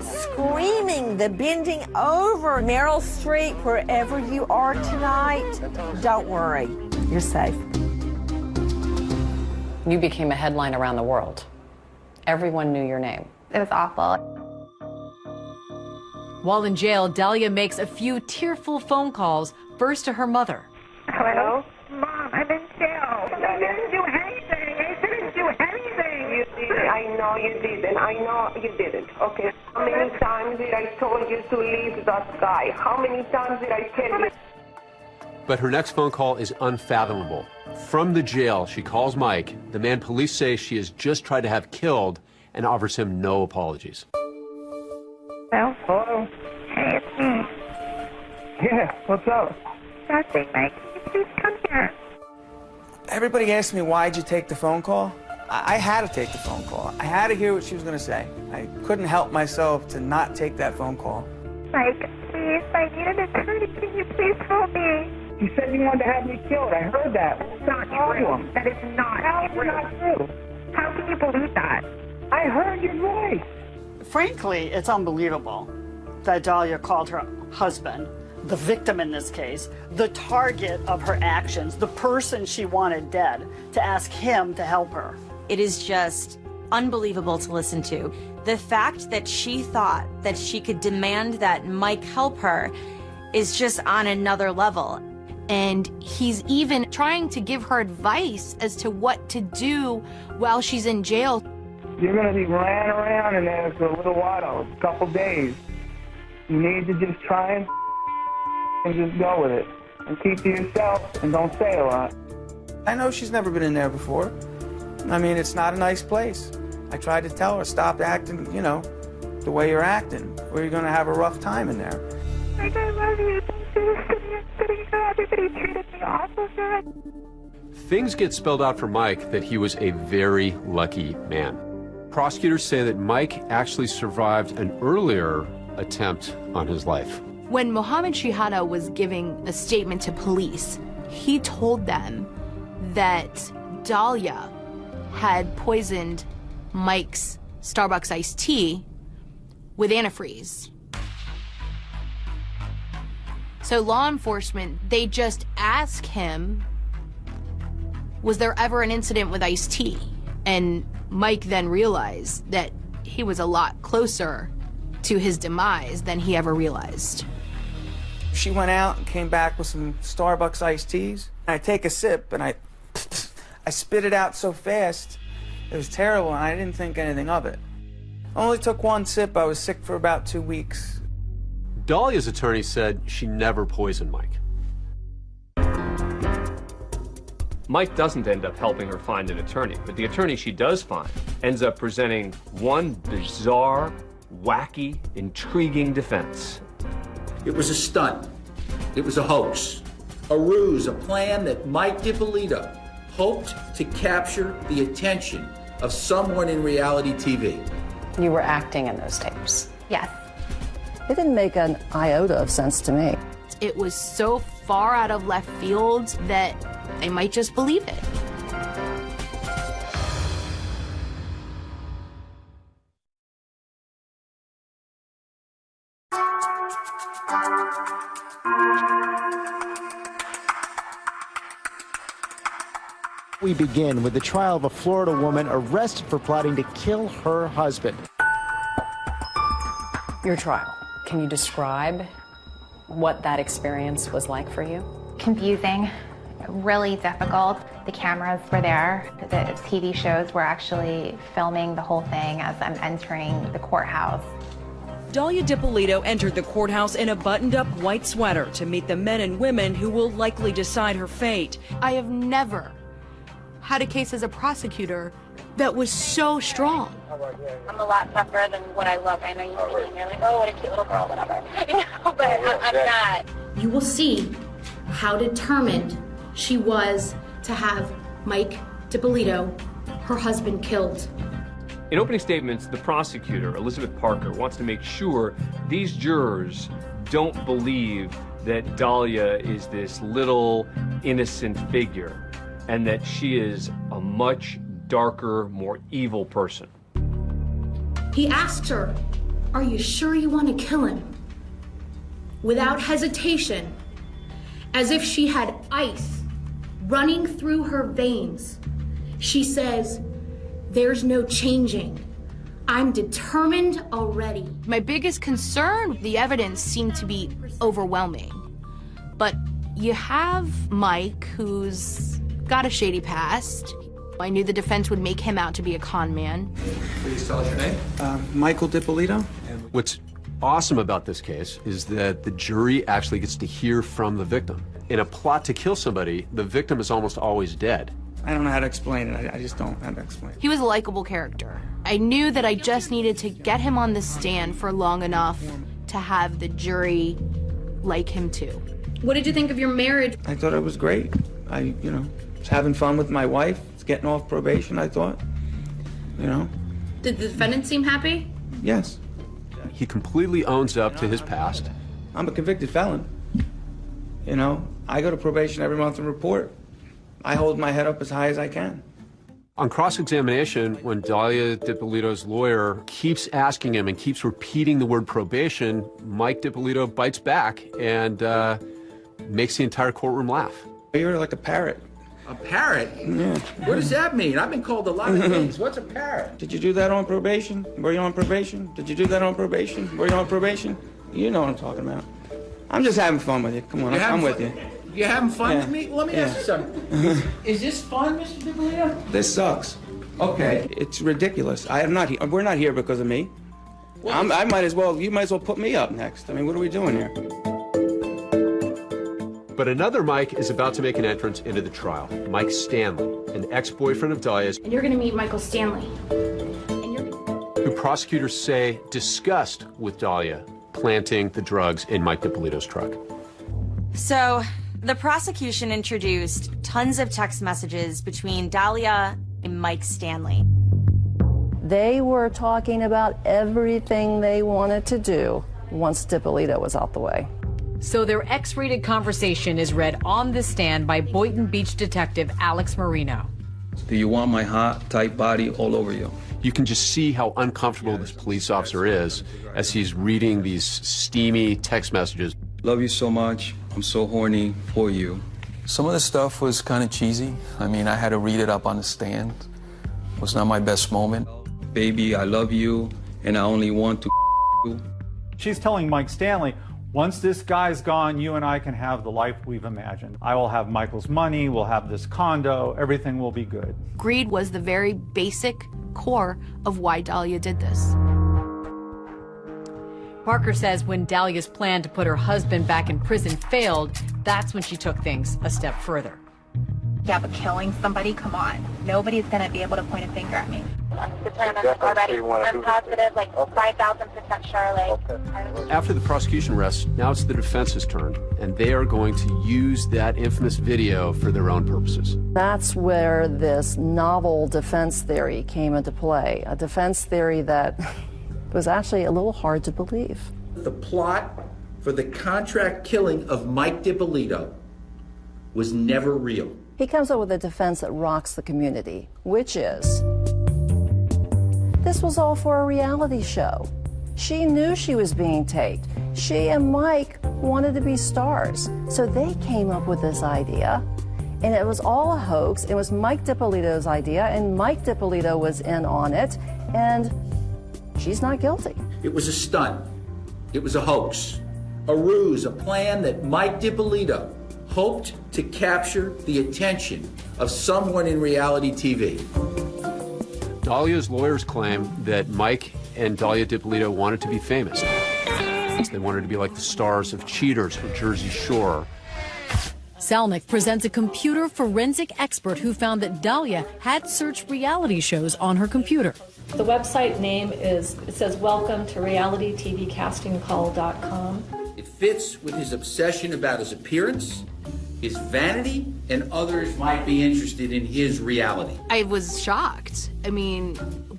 screaming, the bending over. Meryl Streep, wherever you are tonight, don't worry, you're safe. You became a headline around the world. Everyone knew your name. It was awful. While in jail, Dahlia makes a few tearful phone calls, first to her mother. Hello? Mom, I'm in jail. I didn't do anything. I didn't do anything. You did. I know you didn't. I know you didn't. Okay. How many times did I told you to leave that guy? How many times did I tell you? But her next phone call is unfathomable. From the jail, she calls Mike, the man police say she has just tried to have killed, and offers him no apologies. Hello? Hello? Hey, it's me. Yeah, what's up? Nothing, Mike. Can you please come here? Everybody asked me, why'd you take the phone call? I had to take the phone call. I had to hear what she was going to say. I couldn't help myself to not take that phone call. Mike, please, I need an attorney. Can you please help me? You said you wanted to have me killed. I heard that. That's Not true. That is not true. not true. How can you believe that? I heard your voice. Frankly, it's unbelievable that Dahlia called her husband, the victim in this case, the target of her actions, the person she wanted dead, to ask him to help her. It is just unbelievable to listen to. The fact that she thought that she could demand that Mike help her is just on another level. And he's even trying to give her advice as to what to do while she's in jail. You're going to be ran around in there for a little while, a couple days. You need to just try and just go with it. And keep to yourself and don't say a lot. I know she's never been in there before. I mean, it's not a nice place. I tried to tell her, stop acting, you know, the way you're acting, or you're going to have a rough time in there. Mike, I love you. Don't do this to me. I'm sitting here. Everybody treated me awful good. Things get spelled out for Mike that he was a very lucky man. Prosecutors say that Mike actually survived an earlier attempt on his life. When Mohammed Shihada was giving a statement to police, he told them that Dahlia had poisoned Mike's Starbucks iced tea with antifreeze. So law enforcement, they just ask him, was there ever an incident with iced tea? And Mike then realized that he was a lot closer to his demise than he ever realized. She went out and came back with some Starbucks iced teas. I take a sip and I spit it out so fast. It was terrible and I didn't think anything of it. I only took one sip. I was sick for about 2 weeks. Dahlia's attorney said she never poisoned Mike. Mike doesn't end up helping her find an attorney, but the attorney she does find ends up presenting one bizarre, wacky, intriguing defense. It was a stunt. It was a hoax, a ruse, a plan that Mike DiPolito hoped to capture the attention of someone in reality TV. You were acting in those tapes. Yes. It didn't make an iota of sense to me. It was so far out of left field that they might just believe it. We begin with the trial of a Florida woman arrested for plotting to kill her husband. Your trial. Can you describe what that experience was like for you? Confusing, really difficult. The cameras were there. The TV shows were actually filming the whole thing as I'm entering the courthouse. Dahlia DiPolito entered the courthouse in a buttoned-up white sweater to meet the men and women who will likely decide her fate. I have never had a case as a prosecutor that was so strong. I'm a lot tougher than what I look. I know you see me and you're like, oh, what a cute little girl, whatever. You know, but I'm not. You will see how determined she was to have Mike DiPolito, her husband, killed. In opening statements, the prosecutor, Elizabeth Parker, wants to make sure these jurors don't believe that Dahlia is this little innocent figure and that she is a much darker, more evil person. He asked her, are you sure you want to kill him? Without hesitation, as if she had ice running through her veins. She says, "There's no changing. I'm determined already." My biggest concern, the evidence seemed to be overwhelming. But you have Mike, who's got a shady past. I knew the defense would make him out to be a con man. Please tell us your name. Michael DiPolito. What's awesome about this case is that the jury actually gets to hear from the victim. In a plot to kill somebody, the victim is almost always dead. I don't know how to explain it. I just don't know how to explain it. He was a likable character. I knew that I just needed to get him on the stand for long enough to have the jury like him too. What did you think of your marriage? I thought it was great. I was having fun with my wife. It's getting off probation, I thought. Did the defendant seem happy? Yes. He completely owns up to his past. I'm a convicted felon. I go to probation every month and report. I hold my head up as high as I can. On cross-examination, when Dalia DiPolito's lawyer keeps asking him and keeps repeating the word probation, Mike DiPolito bites back and makes the entire courtroom laugh. You're like a parrot. A parrot? Yeah. What does that mean? I've been called a lot of things. What's a parrot? Did you do that on probation? Were you on probation? Did you do that on probation? Were you on probation? You know what I'm talking about. I'm just having fun with you. Come on, I'm with you. You're having fun with me? Let me ask you something. Is this fun, Mr. DiPolito? This sucks. Okay. It's ridiculous. I am not here. We're not here because of me. You might as well put me up next. I mean, what are we doing here? But another Mike is about to make an entrance into the trial. Mike Stanley, an ex-boyfriend of Dalia's, And you're gonna meet Michael Stanley. who prosecutors say discussed with Dalia planting the drugs in Mike DiPolito's truck. So, the prosecution introduced tons of text messages between Dalia and Mike Stanley. They were talking about everything they wanted to do once DiPolito was out the way. So their X-rated conversation is read on the stand by Boynton Beach detective Alex Marino. Do you want my hot, tight body all over you? You can just see how uncomfortable this police officer is as he's reading these steamy text messages. Love you so much. I'm so horny for you. Some of the stuff was kind of cheesy. I mean, I had to read it up on the stand. It was not my best moment. Baby, I love you, and I only want to you. She's telling Mike Stanley, once this guy's gone, you and I can have the life we've imagined. I will have Michael's money, we'll have this condo, everything will be good. Greed was the very basic core of why Dalia did this. Parker says when Dalia's plan to put her husband back in prison failed, that's when she took things a step further. Yeah, but killing somebody, come on. Nobody's gonna be able to point a finger at me. I'm determined already. I'm positive, like 5,000% Charlotte. After the prosecution rests, now it's the defense's turn, and they are going to use that infamous video for their own purposes. That's where this novel defense theory came into play, a defense theory that was actually a little hard to believe. The plot for the contract killing of Mike DiPolito was never real. He comes up with a defense that rocks the community, which is, this was all for a reality show. She knew she was being taped. She and Mike wanted to be stars. So they came up with this idea, and it was all a hoax. It was Mike DiPolito's idea, and Mike DiPolito was in on it, and she's not guilty. It was a stunt. It was a hoax, a ruse, a plan that Mike DiPolito hoped to capture the attention of someone in reality TV. Dalia's lawyers claim that Mike and Dalia DiPolito wanted to be famous. They wanted to be like the stars of Cheaters or Jersey Shore. Selnick presents a computer forensic expert who found that Dalia had searched reality shows on her computer. The website name says welcome to realitytvcastingcall.com. It fits with his obsession about his appearance, his vanity, and others might be interested in his reality. I was shocked. I mean,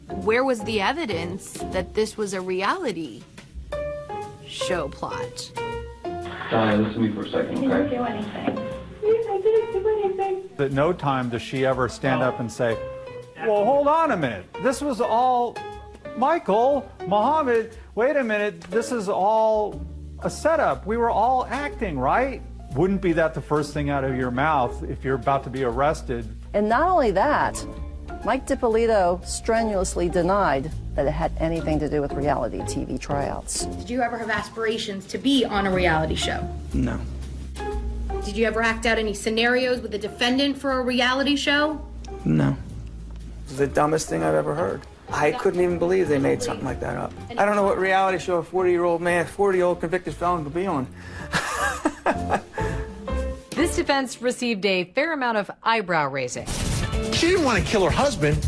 where was the evidence that this was a reality show plot? Diane, listen to me for a second, okay? I didn't do anything. I didn't do anything. At no time does she ever stand up and say, well, hold on a minute. This was all, Michael, Mohammed, wait a minute. This is all a setup. We were all acting, right? Wouldn't be that the first thing out of your mouth if you're about to be arrested. And not only that, Mike DiPolito strenuously denied that it had anything to do with reality TV tryouts. Did you ever have aspirations to be on a reality show? No. Did you ever act out any scenarios with a defendant for a reality show? No. It's the dumbest thing I've ever heard. I couldn't even believe they made something like that up. I don't know what reality show a 40-year-old convicted felon could be on. This defense received a fair amount of eyebrow raising. She didn't want to kill her husband.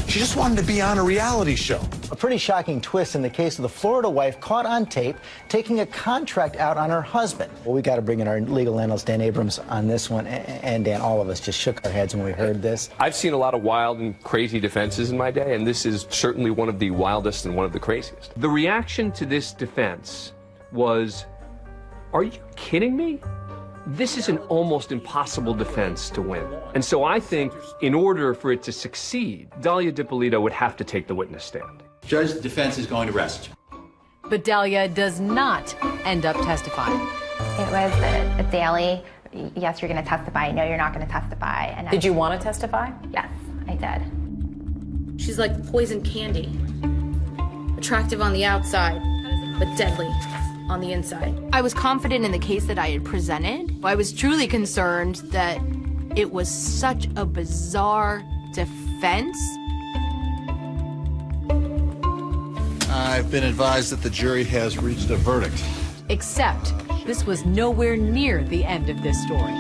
She just wanted to be on a reality show. A pretty shocking twist in the case of the Florida wife caught on tape taking a contract out on her husband. Well, we got to bring in our legal analyst, Dan Abrams, on this one. And Dan, all of us just shook our heads when we heard this. I've seen a lot of wild and crazy defenses in my day, and this is certainly one of the wildest and one of the craziest. The reaction to this defense was, are you kidding me? This is an almost impossible defense to win. And so I think in order for it to succeed, Dalia DiPolito would have to take the witness stand. Judge, the defense is going to rest. But Dalia does not end up testifying. It was a daily, yes, you're going to testify, no, you're not going to testify. And Did you want to testify? Yes, I did. She's like poison candy. Attractive on the outside, but deadly on the inside. I was confident in the case that I had presented. I was truly concerned that it was such a bizarre defense. I've been advised that the jury has reached a verdict. Except this was nowhere near the end of this story.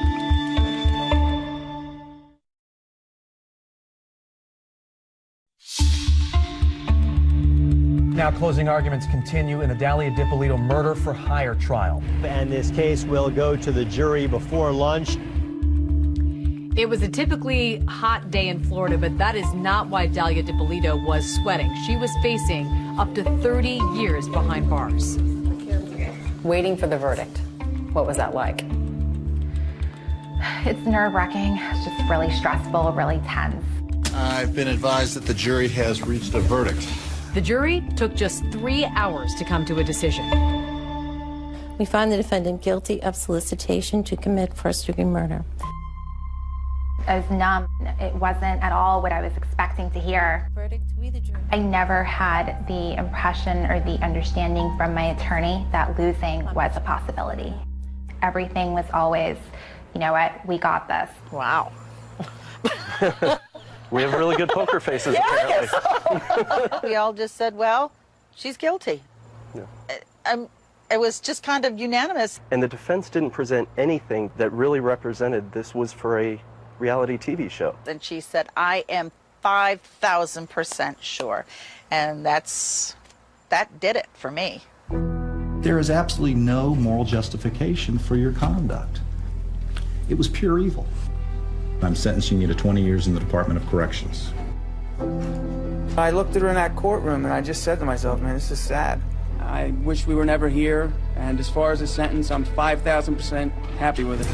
Now closing arguments continue in the Dalia DiPolito murder for hire trial. And this case will go to the jury before lunch. It was a typically hot day in Florida, but that is not why Dalia DiPolito was sweating. She was facing up to 30 years behind bars. Waiting for the verdict. What was that like? It's nerve-wracking. It's just really stressful, really tense. I've been advised that the jury has reached a verdict. The jury took just 3 hours to come to a decision. We find the defendant guilty of solicitation to commit first-degree murder. I was numb. It wasn't at all what I was expecting to hear. I never had the impression or the understanding from my attorney that losing was a possibility. Everything was always, you know what, we got this. Wow. We have really good poker faces, apparently. We all just said, well, she's guilty. Yeah. It was just kind of unanimous. And the defense didn't present anything that really represented this was for a reality TV show. And she said, I am 5,000% sure. And that did it for me. There is absolutely no moral justification for your conduct. It was pure evil. I'm sentencing you to 20 years in the Department of Corrections. I looked at her in that courtroom and I just said to myself, man, this is sad. I wish we were never here, and as far as the sentence, I'm 5,000% happy with it.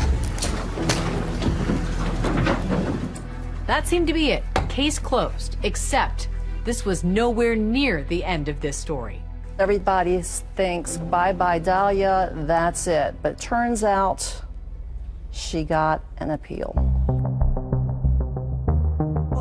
That seemed to be it. Case closed, except this was nowhere near the end of this story. Everybody thinks, bye-bye, Dalia, that's it. But turns out she got an appeal.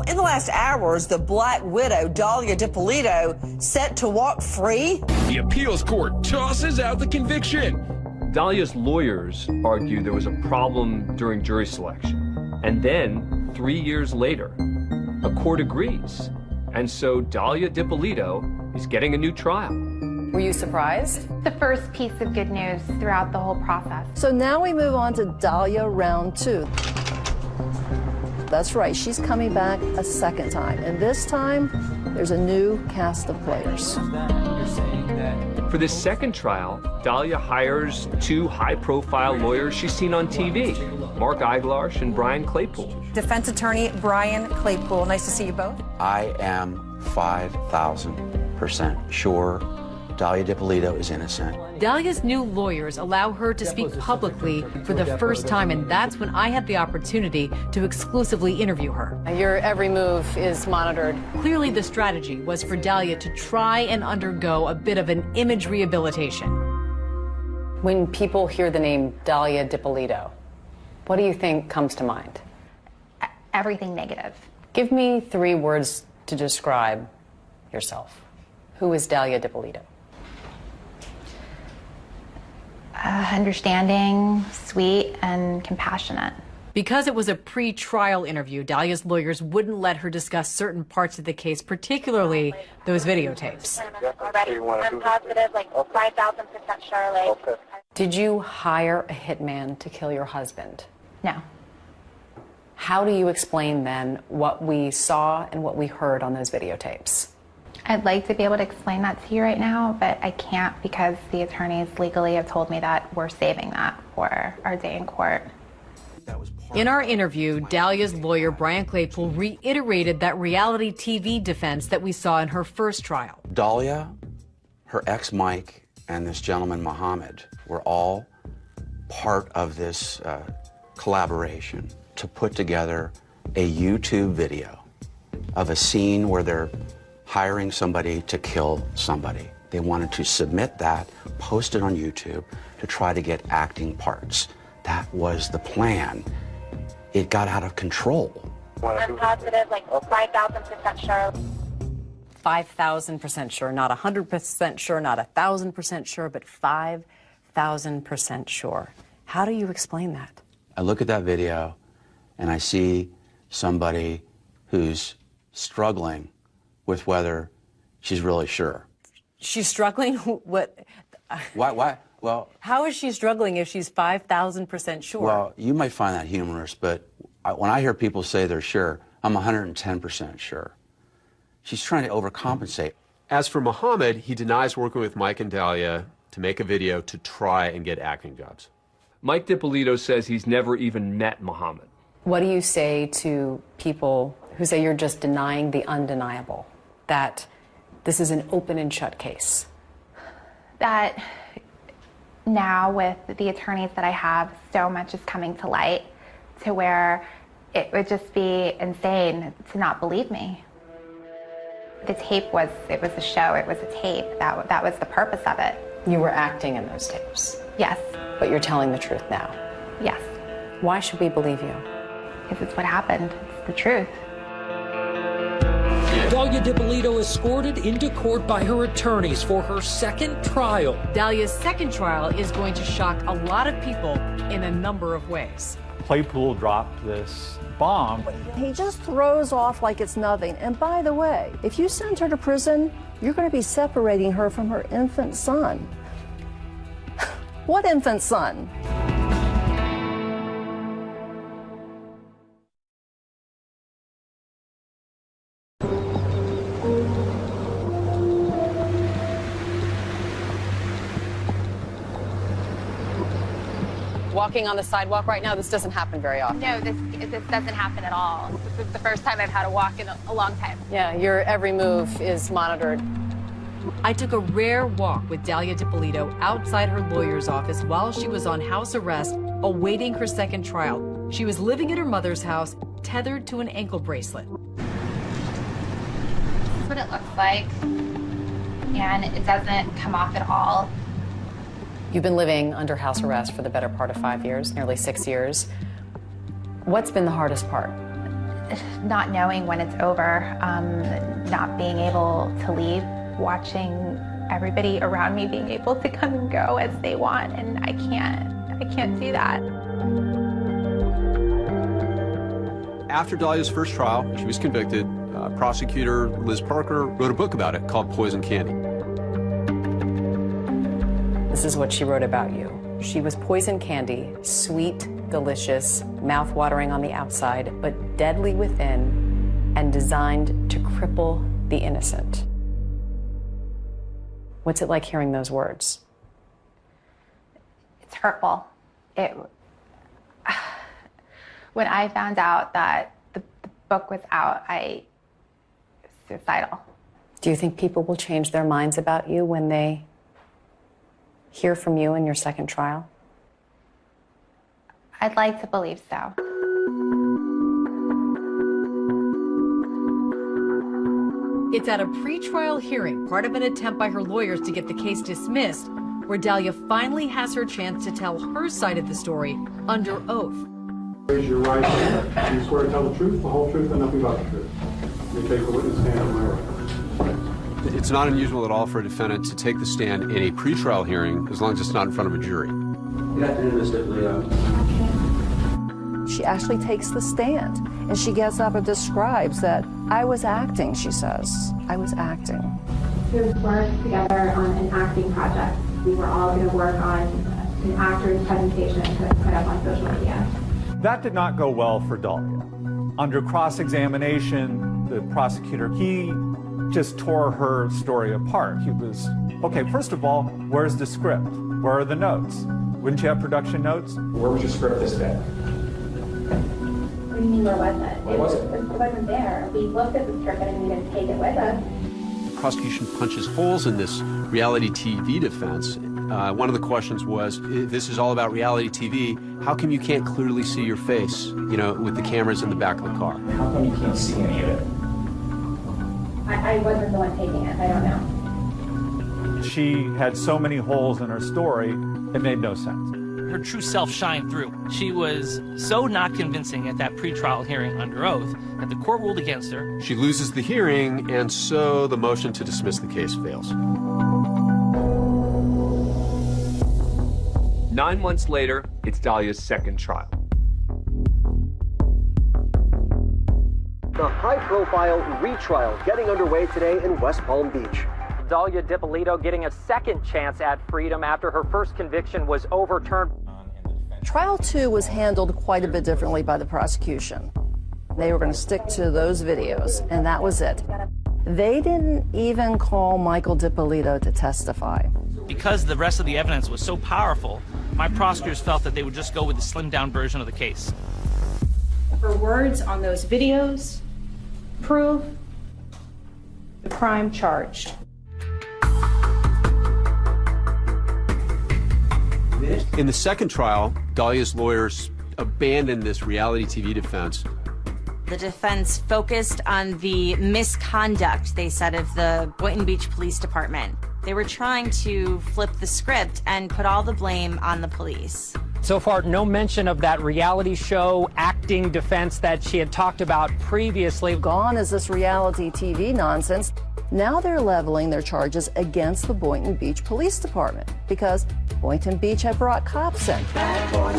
In the last hours, the Black Widow, Dalia DiPolito, set to walk free. The appeals court tosses out the conviction. Dalia's lawyers argue there was a problem during jury selection. And then, 3 years later, a court agrees. And so Dalia DiPolito is getting a new trial. Were you surprised? The first piece of good news throughout the whole process. So now we move on to Dalia round 2. That's right, she's coming back a second time. And this time, there's a new cast of players. For this second trial, Dalia hires 2 high-profile lawyers she's seen on TV, Mark Eiglarsh and Brian Claypool. Defense attorney Brian Claypool, nice to see you both. I am 5,000% sure Dalia DiPolito is innocent. Dalia's new lawyers allow her to speak publicly for the first time, and that's when I had the opportunity to exclusively interview her. Your every move is monitored. Clearly, the strategy was for Dalia to try and undergo a bit of an image rehabilitation. When people hear the name Dalia DiPolito, what do you think comes to mind? Everything negative. Give me 3 words to describe yourself. Who is Dalia DiPolito? Understanding, sweet, and compassionate. Because it was a pre-trial interview, Dalia's lawyers wouldn't let her discuss certain parts of the case, particularly those videotapes. I'm positive, like 5,000% sure. Like. Did you hire a hitman to kill your husband? No. How do you explain then what we saw and what we heard on those videotapes? I'd like to be able to explain that to you right now, but I can't because the attorneys legally have told me that we're saving that for our day in court. In our interview, Dalia's lawyer, Brian Claypool, reiterated that reality TV defense that we saw in her first trial. Dalia, her ex Mike, and this gentleman Mohammed were all part of this collaboration to put together a YouTube video of a scene where they're hiring somebody to kill somebody. They wanted to submit that, post it on YouTube to try to get acting parts. That was the plan. It got out of control. I'm positive, like 5,000% sure. 5,000% sure, not 100% sure, not 1,000% sure, but 5,000% sure. How do you explain that? I look at that video and I see somebody who's struggling with whether she's really sure. She's struggling? What? Why? Well, how is she struggling if she's 5,000% sure? Well, you might find that humorous, but when I hear people say they're sure, I'm 110% sure. She's trying to overcompensate. As for Mohammed, he denies working with Mike and Dalia to make a video to try and get acting jobs. Mike DiPolito says he's never even met Mohammed. What do you say to people who say you're just denying the undeniable, that this is an open and shut case? That now with the attorneys that I have, so much is coming to light to where it would just be insane to not believe me. The tape was a show, it was a tape. That was the purpose of it. You were acting in those tapes? Yes. But you're telling the truth now? Yes. Why should we believe you? Because it's what happened. It's the truth. Dalia DiPolito escorted into court by her attorneys for her second trial. Dalia's second trial is going to shock a lot of people in a number of ways. Claypool dropped this bomb. He just throws off like it's nothing. And by the way, if you send her to prison, you're going to be separating her from her infant son. What infant son? Walking on the sidewalk right now, this doesn't happen very often. No, this doesn't happen at all. This is the first time I've had to walk in a long time. Yeah, your every move is monitored. I took a rare walk with Dalia DiPolito outside her lawyer's office while she was on house arrest, awaiting her second trial. She was living in her mother's house, tethered to an ankle bracelet. This is what it looks like, and it doesn't come off at all. You've been living under house arrest for the better part of 5 years, nearly 6 years. What's been the hardest part? Not knowing when it's over, not being able to leave, watching everybody around me being able to come and go as they want, and I can't do that. After Dalia's first trial, she was convicted. Prosecutor Liz Parker wrote a book about it called Poison Candy. This is what she wrote about you. She was poison candy, sweet, delicious, mouth-watering on the outside, but deadly within, and designed to cripple the innocent. What's it like hearing those words? It's hurtful. When I found out that the book was out, I was suicidal. Do you think people will change their minds about you when they hear from you in your second trial? I'd like to believe so. It's at a pretrial hearing, part of an attempt by her lawyers to get the case dismissed, where Dalia finally has her chance to tell her side of the story under oath. Raise your right hand. Do you swear to tell the truth, the whole truth, and nothing but the truth? It's not unusual at all for a defendant to take the stand in a pretrial hearing as long as it's not in front of a jury. Good afternoon, Mr. Polito. She actually takes the stand, and she gets up and describes that I was acting, she says. I was acting. We worked together on an acting project. We were all going to work on an actor's presentation to put up on social media. That did not go well for Dahlia. Under cross-examination, the prosecutor, he just tore her story apart. He was, okay, first of all, where's the script? Where are the notes? Wouldn't you have production notes? Where was your script this day? What do you mean, where was it? Where was it? It wasn't there. We looked at the script and we didn't take it with us. The prosecution punches holes in this reality TV defense. One of the questions was, if this is all about reality TV, how come you can't clearly see your face, you know, with the cameras in the back of the car? How come you can't see any of it? I wasn't the one taking it. I don't know. She had so many holes in her story, it made no sense. Her true self shined through. She was so not convincing at that pretrial hearing under oath that the court ruled against her. She loses the hearing, and so the motion to dismiss the case fails. 9 months later, it's Dahlia's second trial. The high-profile retrial getting underway today in West Palm Beach. Dahlia DiPolito getting a second chance at freedom after her first conviction was overturned. Trial 2 was handled quite a bit differently by the prosecution. They were going to stick to those videos, and that was it. They didn't even call Michael DiPolito to testify. Because the rest of the evidence was so powerful, my prosecutors felt that they would just go with the slimmed-down version of the case. Her words on those videos prove the crime charged. In the second trial, Dahlia's lawyers abandoned this reality TV defense. The defense focused on the misconduct, they said, of the Boynton Beach Police Department. They were trying to flip the script and put all the blame on the police. So far, no mention of that reality show acting defense that she had talked about previously. Gone is this reality TV nonsense. Now they're leveling their charges against the Boynton Beach Police Department because Boynton Beach had brought cops in. Bad boys,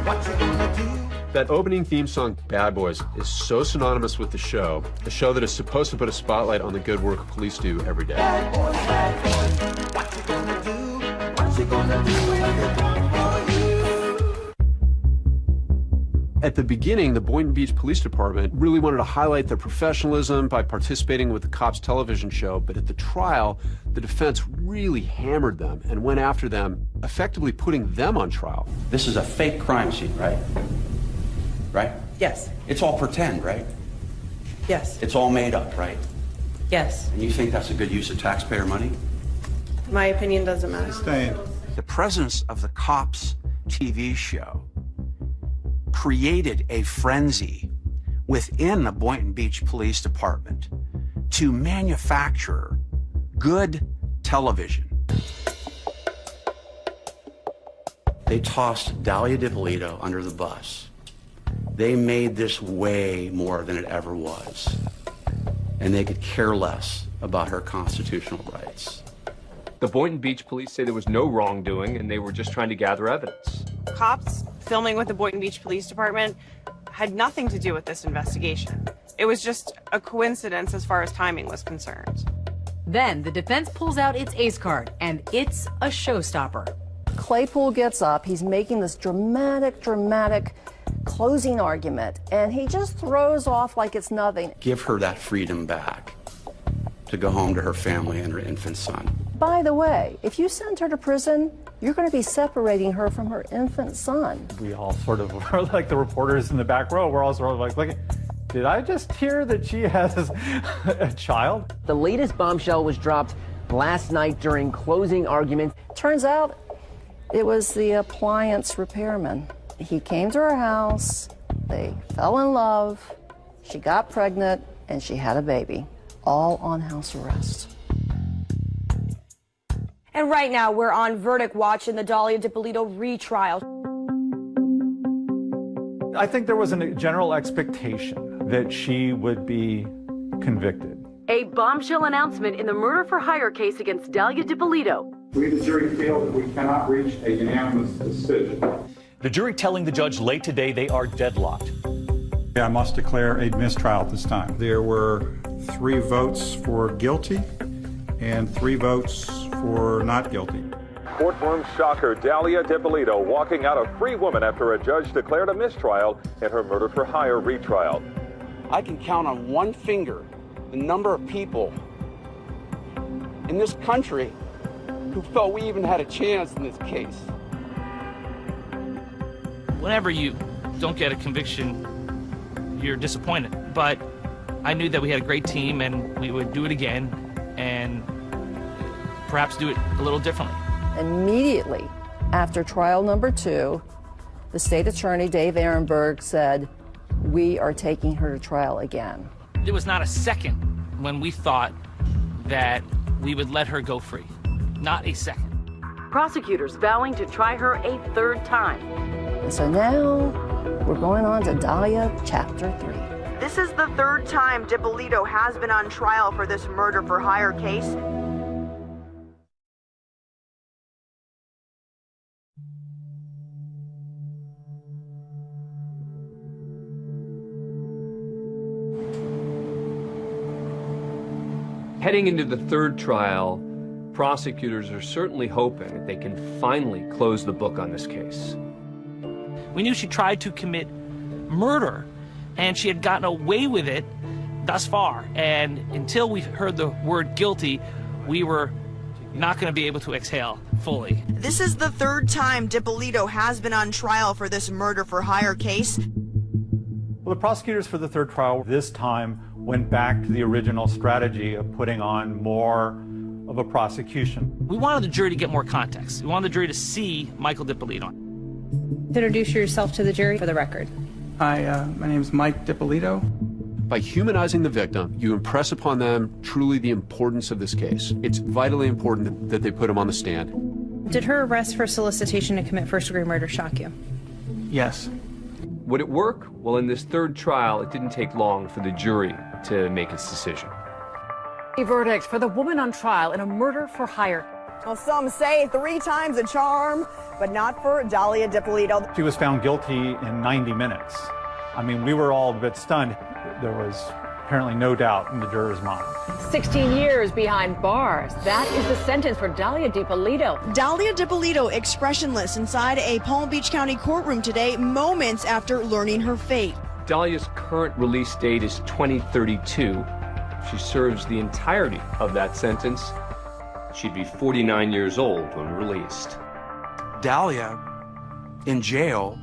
what you gonna do? That opening theme song, Bad Boys, is so synonymous with the show, a show that is supposed to put a spotlight on the good work police do every day. Bad boys, what you gonna do? What you gonna do when they come for you? At the beginning, the Boynton Beach Police Department really wanted to highlight their professionalism by participating with the cops' television show, but at the trial, the defense really hammered them and went after them, effectively putting them on trial. This is a fake crime scene, right? Right? Yes. It's all pretend, right? Yes. It's all made up, right? Yes. And you think that's a good use of taxpayer money? My opinion doesn't matter. The presence of the cops' TV show created a frenzy within the Boynton Beach Police Department to manufacture good television. They tossed Dahlia DiPolito under the bus. They made this way more than it ever was. And they could care less about her constitutional rights. The Boynton Beach police say there was no wrongdoing and they were just trying to gather evidence. Cops filming with the Boynton Beach Police Department had nothing to do with this investigation. It was just a coincidence as far as timing was concerned. Then the defense pulls out its ace card, and it's a showstopper. Claypool gets up, he's making this dramatic closing argument, and he just throws off like it's nothing. Give her that freedom back to go home to her family and her infant son. By the way, if you send her to prison, you're going to be separating her from her infant son. We all sort of are like the reporters in the back row. We're all sort of like, look, did I just hear that she has a child? The latest bombshell was dropped last night during closing arguments. Turns out it was the appliance repairman. He came to her house, they fell in love, she got pregnant, and she had a baby, all on house arrest. And right now, we're on verdict watch in the Dahlia DiPolito retrial. I think there was a general expectation that she would be convicted. A bombshell announcement in the murder-for-hire case against Dalia DiPolito. We, the jury, feel that we cannot reach a unanimous decision. The jury telling the judge late today they are deadlocked. I must declare a mistrial at this time. There were 3 votes for guilty and 3 votes for not guilty. Courtroom shocker, Dalia DiPolito walking out a free woman after a judge declared a mistrial in her murder-for-hire retrial. I can count on one finger the number of people in this country who felt we even had a chance in this case. Whenever you don't get a conviction, you're disappointed. But I knew that we had a great team and we would do it again and perhaps do it a little differently. Immediately after trial number 2, the state attorney, Dave Ehrenberg, said, "We are taking her to trial again." There was not a second when we thought that we would let her go free. Not a second. Prosecutors vowing to try her a 3rd time. And so now we're going on to Dalia Chapter 3. This is the 3rd time DiPolito has been on trial for this murder-for-hire case. Heading into the 3rd trial, prosecutors are certainly hoping that they can finally close the book on this case. We knew she tried to commit murder, and she had gotten away with it thus far. And until we heard the word guilty, we were not going to be able to exhale fully. This is the 3rd time DiPolito has been on trial for this murder-for-hire case. Well, the prosecutors for the 3rd trial this time went back to the original strategy of putting on more of a prosecution. We wanted the jury to get more context. We wanted the jury to see Michael DiPolito. Introduce yourself to the jury for the record. Hi, my name is Mike DiPolito. By humanizing the victim, you impress upon them truly the importance of this case. It's vitally important that they put him on the stand. Did her arrest for solicitation to commit first-degree murder shock you? Yes. Would it work? Well, in this 3rd trial, it didn't take long for the jury to make its decision. A verdict for the woman on trial in a murder-for-hire. Well, some say 3 times a charm, but not for Dalia DiPolito. She was found guilty in 90 minutes. I mean, we were all a bit stunned. There was apparently no doubt in the jurors' mind. 16 years behind bars. That is the sentence for Dalia DiPolito. Dalia DiPolito expressionless inside a Palm Beach County courtroom today, moments after learning her fate. Dalia's current release date is 2032. She serves the entirety of that sentence. She'd be 49 years old when released. Dalia, in jail,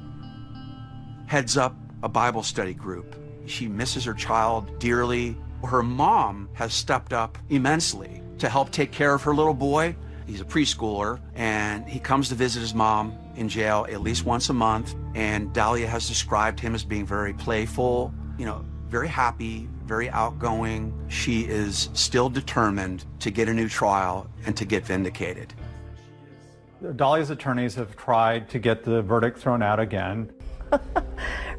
heads up a Bible study group. She misses her child dearly. Her mom has stepped up immensely to help take care of her little boy. He's a preschooler, and he comes to visit his mom in jail at least once a month. And Dalia has described him as being very playful, very happy, very outgoing. She is still determined to get a new trial and to get vindicated. Dalia's attorneys have tried to get the verdict thrown out again.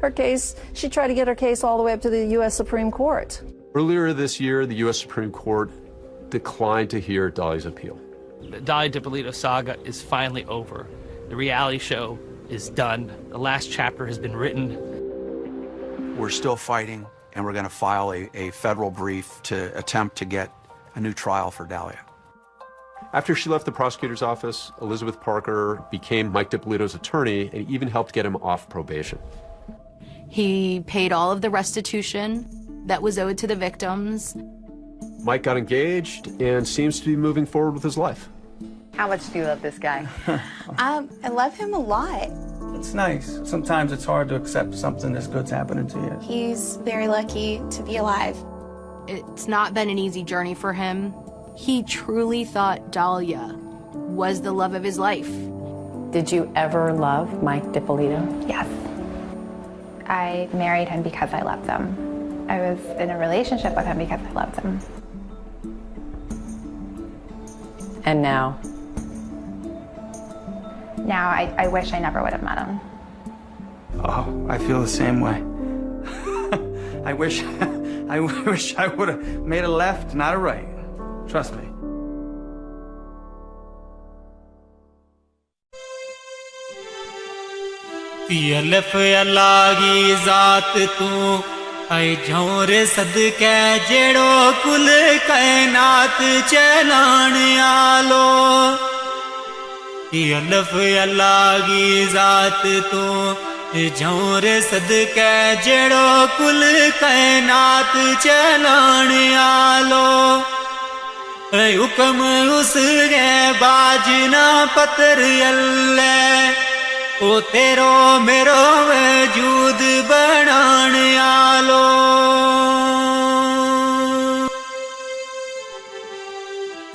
Her case, she tried to get her case all the way up to the U.S. Supreme Court. Earlier this year, the U.S. Supreme Court declined to hear Dalia's appeal. The Dalia DiPolito saga is finally over. The reality show is done. The last chapter has been written. We're still fighting, and we're going to file a federal brief to attempt to get a new trial for Dalia. After she left the prosecutor's office, Elizabeth Parker became Mike DiPolito's attorney and even helped get him off probation. He paid all of the restitution that was owed to the victims. Mike got engaged and seems to be moving forward with his life. How much do you love this guy? I love him a lot. It's nice. Sometimes it's hard to accept something this good's happening to you. He's very lucky to be alive. It's not been an easy journey for him. He truly thought Dalia was the love of his life. Did you ever love Mike DiPolito? Yes. I married him because I loved him. I was in a relationship with him because I loved him. And now? Now I wish I never would have met him. Oh, I feel the same way. I wish I wish I would have made a left, not a right. Trust me. अल्लाह अल्लाही ज़ात तू ऐ झोर सदके जेड़ो कुल कायनात चलाण आलो अल्लाह अल्लाही ज़ात तू झोर सदके जेड़ो कुल कायनात चलाण आलो हुक्म उसके बाजना पतर अल्लाह ओ तेरो मेरो वजूद बनाण आलो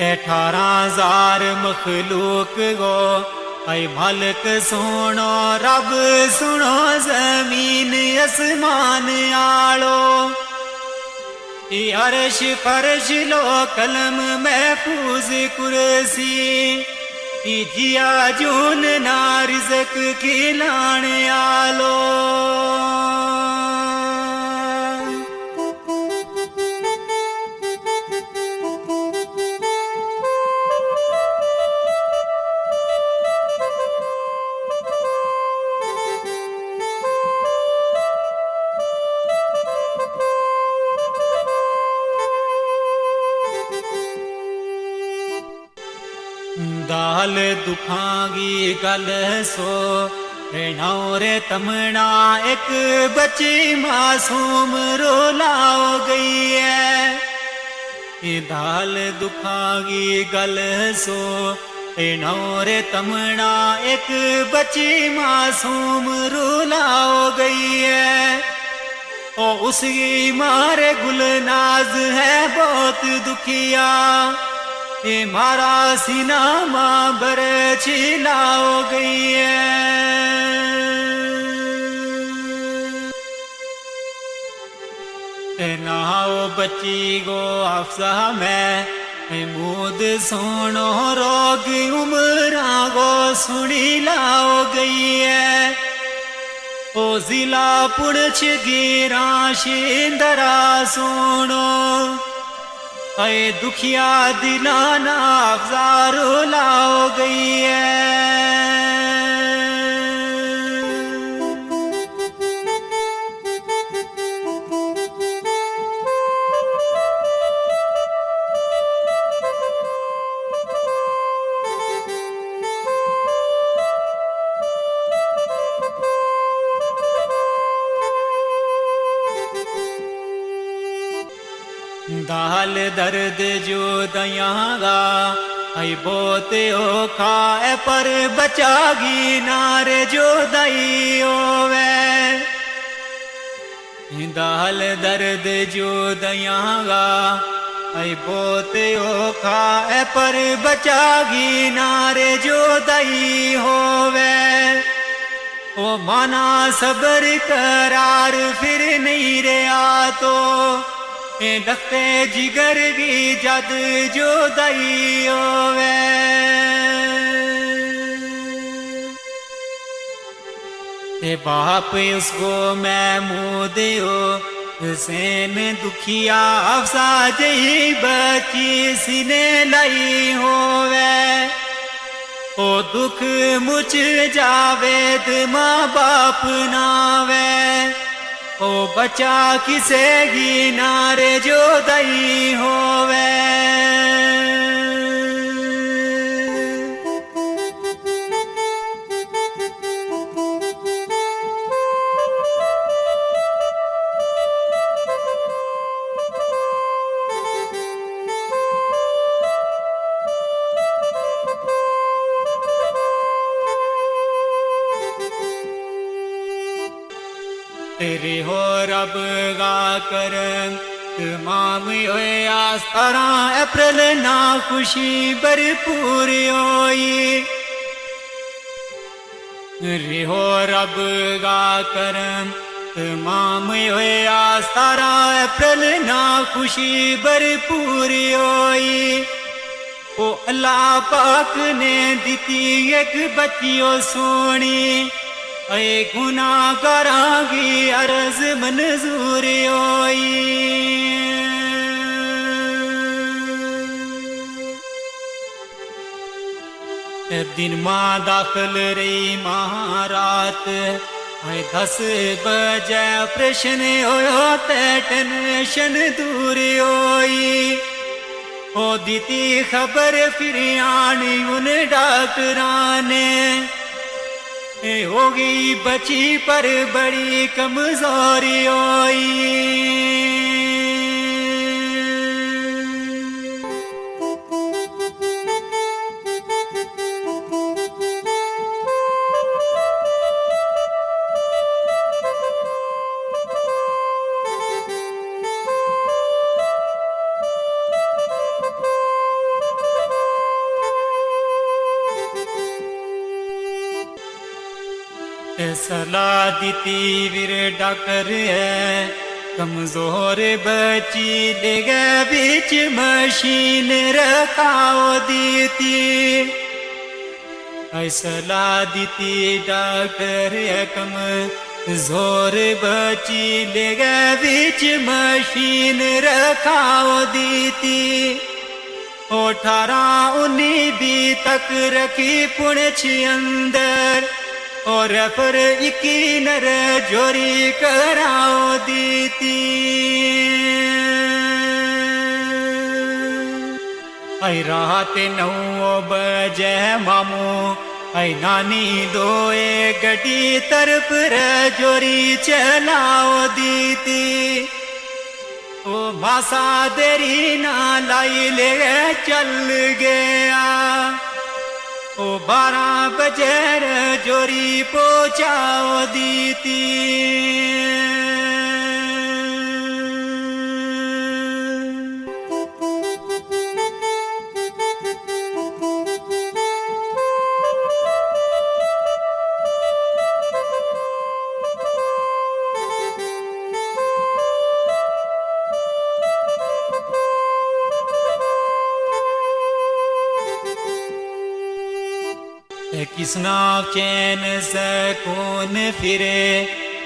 18,000 मखलूक गो ऐ मालिक सुनो रब सुनो जमीन आसमान आलो अर्श फर्श लो कलम महफूज कुर्सी जिया जून ना रिज़्क खिलाण आलो दाल दुखांगी गल सो नौरे तमना एक बच्ची मासूम रोलाओ गई है दाल दुखांगी गल सो नौरे तमना एक बच्ची मासूम रोलाओ गई है ओ उसकी मारे गुलनाज है बहुत दुखिया मारा सीना माँ बर छिलाओ गई है नाओ बच्ची गो अफसा में मूद सोनो रोग उमरा गो सुनी लाओ गई है ओ जिला पुणछ गिरा शिंदरा सोनो ऐ दुखिया दिलाना अफजारो लाओ गई है दाल दर्द जो दयागा ऐ बोते ओ खाए पर बचागी नारे जो दई ओवे दाल दर्द जो दयागा ऐ बोते ओ खाए पर बचागी नारे जो दई होवे ओ माना सबर करार फिर नहीं रहा तो दख्ते जिगर की जद जो दई होवे बाप उसको मैं मुँह दियो हुसैन दुखिया अफसा जही बची सीने लाई होवे ओ दुख मुझ जावेद माँ बाप नावे ओ बचा किसे की नारे जो दई होवे तेरे हो रब गा कर तमाम होए आस्तारा अप्रैल ना खुशी भरपूर होई रे हो रब गा कर तमाम होए आस्तारा अप्रैल ना खुशी भरपूर होई ओ अल्लाह पाक ने दिती एक बच्चियो सोनी ऐ गुनाहगारांगी अर्ज मंजूर होई दिन मां दाखिल रही महारात ऐ 10 बजे प्रश्न होयो ते टेंशन दूर होई ओ दीती खबर फिर आनी उन डॉक्टरां ने होगी बची पर बड़ी कमजोरी होई सलाह दीती वीर डॉक्टर है कमजोर बची ले गए बीच मशीन रखाओ दीती ऐ सलाह दीती डॉक्टर है कमजोर बची ले गए बीच मशीन रखाओ दीती 18-19 तक रखी पुणछ अंदर और पर इकी नर जोरी कराओ दीती ऐ रात 9 बजे मामू ऐ नानी दोए गड्डी तरफ जोरी चलाओ दीती ओ मासा देरी ना लाई ले चल गया ओ 12 बजे जोरी पहुंचाओ दीती किसना चैन सकून फिरे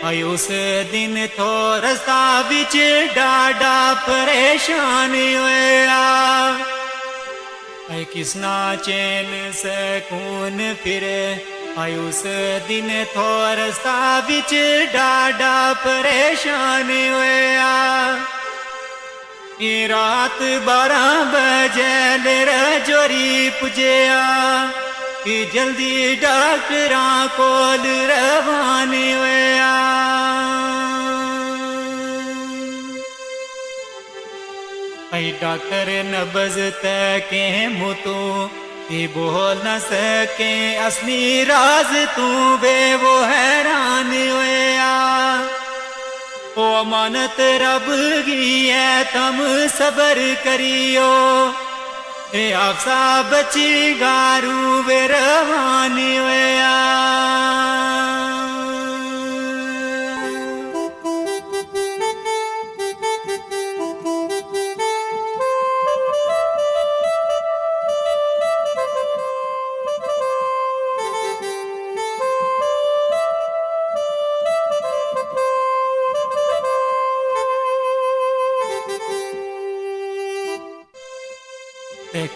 आई उस दिन तो रास्ता बिच डाडा परेशान होया आई किसना चैन सकून फिरे आई उस दिन तो रास्ता बिच डाडा परेशान होया ये रात 12 बजे ले जोरी पुजया कि जल्दी डॉक्टरां कोल रवाने होया ऐ डॉक्टर नब्ज तके मुतू ये बोल न सके असली राज तू बे वो हैरान होया ओ अमानत रब की है तुम सबर करियो ए आपसा बची गारू वे रवानी होया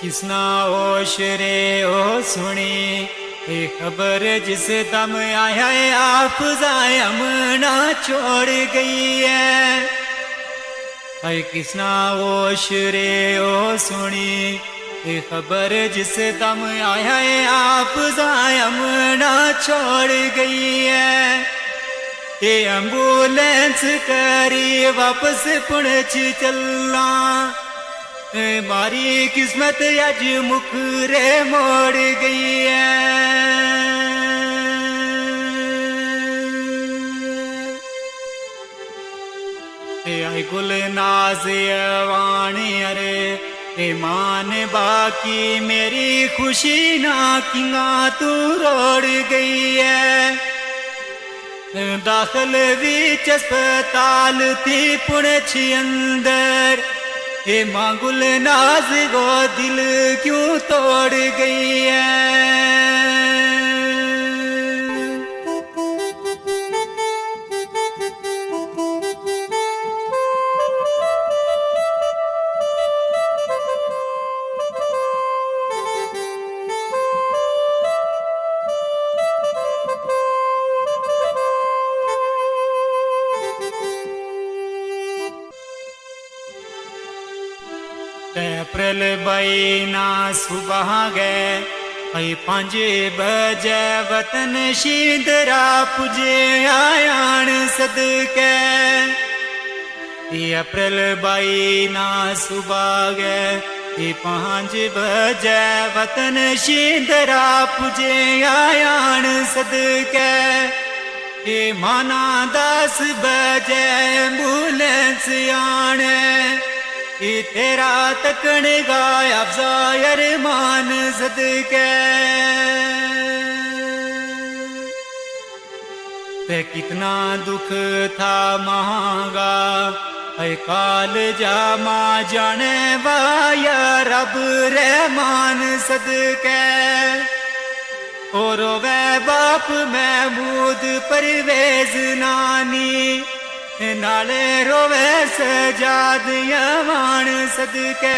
किसना होश रे ओ सुनी ये खबर जिस दम आया है आप जायमना छोड़ गई है ऐ किसना होश रे ओ सुनी ये खबर जिस दम आया है आप जायमना छोड़ गई है ये एम्बुलेंस करी वापस पुणछ चलना मारी किस्मत अज मुखरे मोड़ गई है आई गुल नाज वाणी अरे ए मान बाकी मेरी खुशी ना किंगा तू रोड़ गई है दाखिल बीच अस्पताल थी पुणछ अंदर ये मांगुल नाज गो दिल क्यों तोड़ गई है बाई ना सुबह गए आई 5 बजे वतन शींदरा पुजे आयान सदके अप्रैल बाई ना सुबह गए 5 बजे वतन शींदरा पुजे आयान सदके माना 10 बजे एम्बुलेंस आने तेरा तकन गाया अफजायर मान सदके ते कितना दुख था महंगा ऐ काल जामा जाने वाया रब रहमान सदके और वे बाप महमूद परवेज नानी नाले रोवे सजाद यमान सदके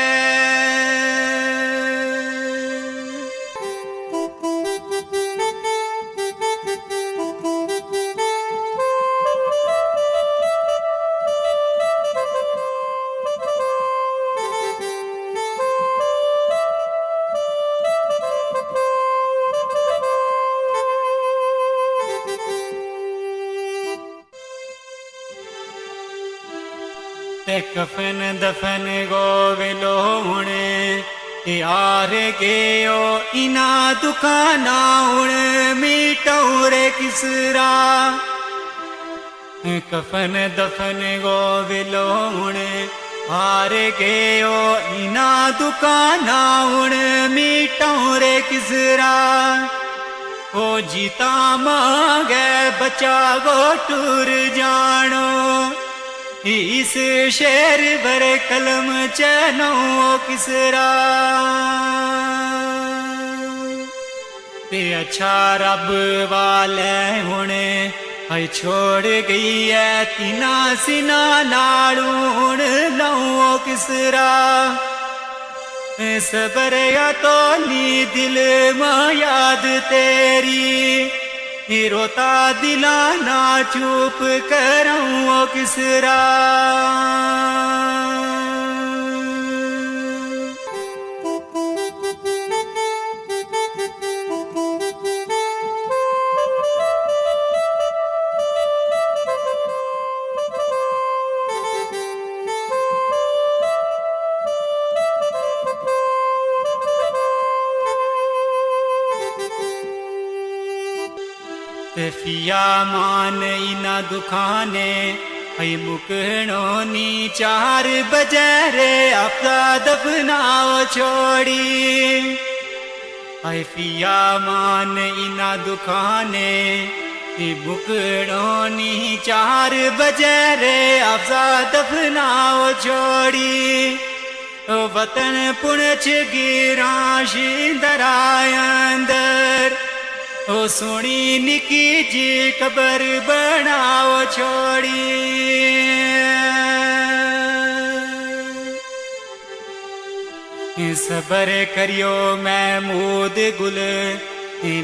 कफन दफन गो विलोणे यार गयो इना दुकाना उण मीटौरे किसरा कफन दफन गो विलोणे हार गयो इना दुकाना उण मीटौरे किसरा ओ जीता मांगे बचा गो टूर जानो इस शेर बर कलम चनो किसरा ते अच्छा रब वाले हुणे आई छोड़ गई है तीना सिना नाड़ूण लो किसरा सबर या तो नी दिल मां याद तेरी रोता दिला ना चुप करूं किसरा फिया मान इना दुखाने आई मुकनो नी 4 बजे रे अपना दफनाओ छोड़ी आई फिया मान इना दुखाने मुकनो नी 4 बजे रे अपना दफनाओ छोड़ी वतन पुणछ गिरा शिंदरा अंदर ओ सोनी निकी जी कबर बनाओ छोड़ी सबर करियो महमूद गुल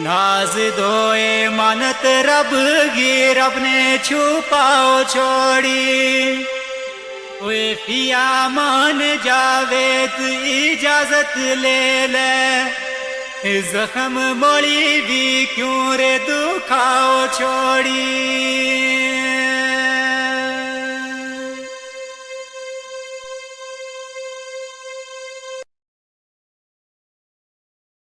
नाज दोए मानत रब गी रब ने छुपाओ छोड़ी ओए पिया मान जावेद इजाजत ले ले जख्म मोड़ी भी क्यों रे दुखाओ छोड़ी